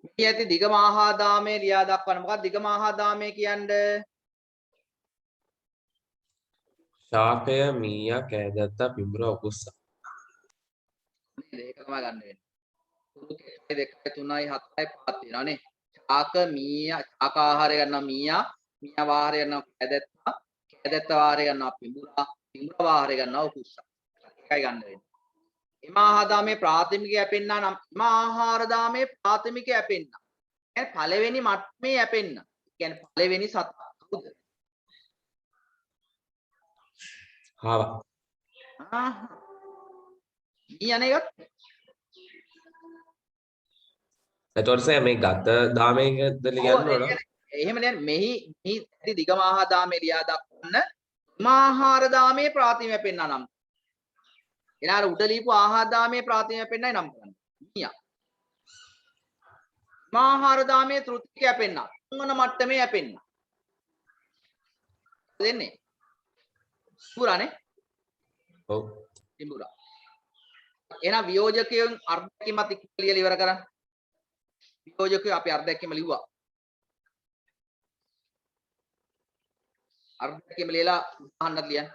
මේ ඇති දිග මහාදාමයේ ලියා දක්වන්න. මොකක්ද දිග මහාදාමය කියන්නේ? ශාකය මීයා කෑගත්තා පිඹුර උකුස්සා. නේද? ඒක තමයි ගන්න වෙන්නේ. 2 3 4 5 තියෙනවා නේ. ශාක මීයා ශාක ආහාරය ගන්නවා මීයා. මීයා ආහාරය ගන්නවා කෑදැත්තා. කෑදැත්ත ආහාරය ගන්නවා පිඹුරා. පිඹුරා ආහාරය ගන්නවා උකුස්සා. එකයි ගන්න වෙන්නේ. එම ආහාරදාමේ ප්‍රාථමිකය යැපෙන්නා නම් එම ආහාරදාමේ ප්‍රාථමිකය යැපෙන්නා. කියන්නේ පළවෙනි මට්ටමේ යැපෙන්න. කියන්නේ පළවෙනි සතා කවුද? හාවා. මේ අනේකත් එතකොට සර් මේ ගත දාමයකද ලියන්න ඕන? එහෙම නෑ මෙහි ඇති දිග මහාදාමේ ලියා දක්වන්න මහාහාරදාමේ ප්‍රාථමිකය පෙන්නා නම්. එනාර උඩ ලියපු ආහාරදාමේ ප්‍රාථමිකය පෙන්නයි නම් කරන්නේ. මියා. මහාහාරදාමේ තෘතිකය පෙන්නා. තුන්වන මට්ටමේ යැපෙන්න. දෙන්නේ. පුරානේ. ඔව්. තිඹුරා. එහෙනම් වියෝජකයන් අර්ධකීමත් ලියලා ඉවර කරන්න. වියෝජකයෝ අපි අර්ධකීම ලිව්වා. අර්ධකීම ලියලා උදාහරණයක් ලියන්න.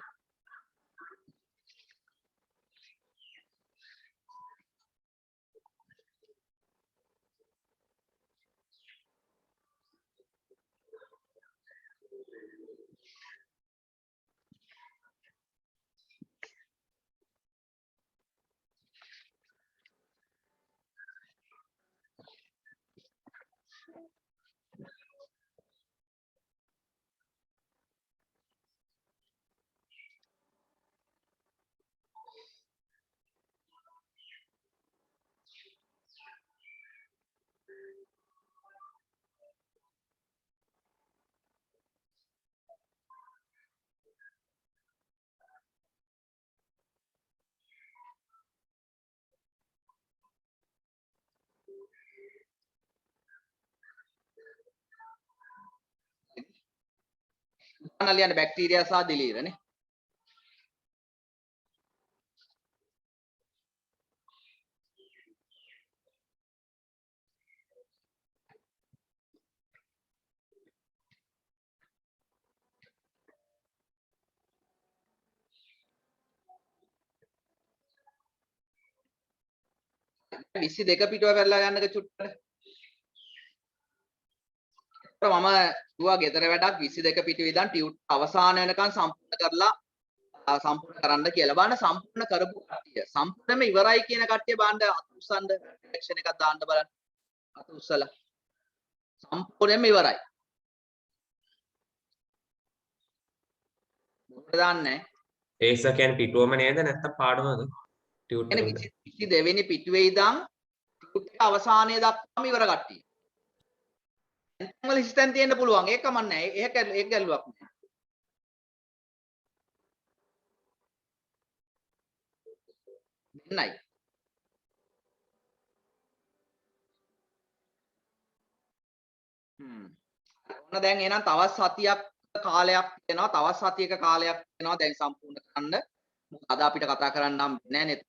උදාහරණ ලියන්න බැක්ටීරියා සහ දිලීර නේ. විසි දෙක පිටුව කරලා ගන්නක චුට්ටට. මම දුවා ගෙදර වැඩක් 22 පිටුවේ ඉඳන් ටියුට් අවසාන වෙනකන් සම්පූර්ණ කරලා සම්පූර්ණ කරන්න කියලා. බලන්න සම්පූර්ණ කරපු කට්ටිය. සම්පූර්ණයෙන්ම ඉවරයි කියන කට්ටිය බලන්න අත උස්සන්න රියැක්ෂන් එකක් දාන්න බලන්න. අත උස්සලා. සම්පූර්ණයෙන්ම ඉවරයි. මොකද දාන්නේ? ඒස කියන්නේ පිටුවම නේද නැත්නම් පාඩමද? ටියුට් එනේ එකද? 22 වෙනි පිටුවේ ඉඳන් ටියුට් එක අවසානයේ දක්වාම ඉවර කට්ටිය. වල හිස්තැන් තියෙන්න පුළුවන්. ඒක කමන්නේ. ඒක ගැල්ලුවක් නෑ. දෙන්නයි. ඔන්න දැන් එහෙනම් තවත් සතියක් කාලයක් තියෙනවා. තවත් සතියක කාලයක් තියෙනවා දැන් සම්පූර්ණ කරන්න. මොකද අද අපිට කතා කරන්න නම් නෑ නේද?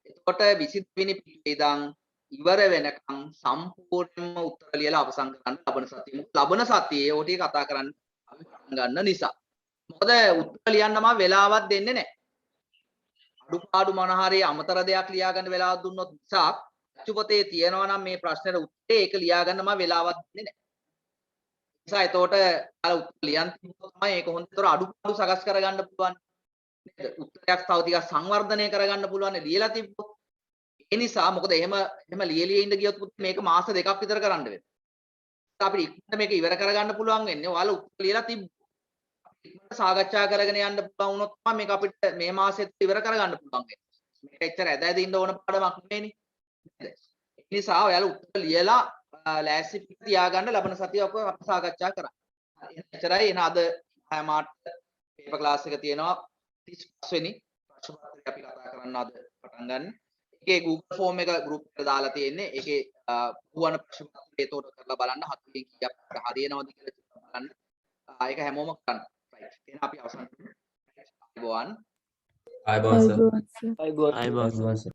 එතකොට 22 වෙනි පිටුවේ ඉඳන් ඉවර වෙනකන් සම්පූර්ණයෙන්ම උත්තර ලියලා අවසන් කරන්න ලබන සතියේ. මොකද ලබන සතියේ ඕ ටික කතා කරන්න අපි පටන් ගන්න නිසා. මොකද උත්තර ලියන්න මම වෙලාවක් දෙන්නේ නැහැ. අඩුපාඩු මොන හරි අමතර දෙයක් ලියා ගන්න වෙලාවක් දුන්නොත් නිසා අච්චුපතේ තියෙනවා නම් මේ ප්‍රශ්නෙට උත්තරේ ඒක ලියා ගන්න මම වෙලාවක් දෙන්නේ නැහැ. නිසා එතකොට අර උත්තර ලියන් තිබ්බොත් තමයි ඒක හොඳට අඩුපාඩු සකස් කරගන්න පුළුවන්. නේද? උත්තරයක් තව ටිකක් සංවර්ධනය කරගන්න පුළුවන් ලියලා තිබ්බොත්. ඒ නිසා මොකද එහෙම ලියලිය ඉඳ ගියොත් මේක මාස දෙකක් විතර කරන්න වෙනවා. අපිට ඉක්මනට මේක ඉවර කරගන්න පුළුවන් වෙන්නේ ඔයාලා උත්තර ලියලා තිබ්බොත්. ඉක්මනට සාකච්ඡා කරගෙන යන්න පුළුවන් වුණොත් තමයි මේක අපිට මේ මාසෙත් ඉවර කරගන්න පුළුවන් වෙන්නේ. මේක එච්චර ඇද ඇද ඉන්න ඕන පාඩමක් නෙමෙයිනේ. නේද? ඒ නිසා ඔයාලා උත්තර ලියලා ලෑස්ති තියාගන්න ලබන සතිය අපි සාකච්ඡා කරා. එච්චරයි. එන අද හැමාට පේපර් ක්ලාස් එක තියෙනවා 35 වෙනි ප්‍රශ්න පත්‍රය අපි කතා කරන්න අද පටන් ගන්න. ඒකේ Google form එක group එකට දාලා තියෙන්නේ. ඒකේ පුවන ප්‍රශ්න පත්‍රය ඒතකොට කරලා බලන්න 7 වෙනි කීයක් හරියනවද කියලා බලන්න. ඒක හැමෝම කරන්න. right. එහෙනම් අපි අවසන් කරමු. ආයුබෝවන් සර්. අයිබෝන් සර්. අයිබෝන් සර්.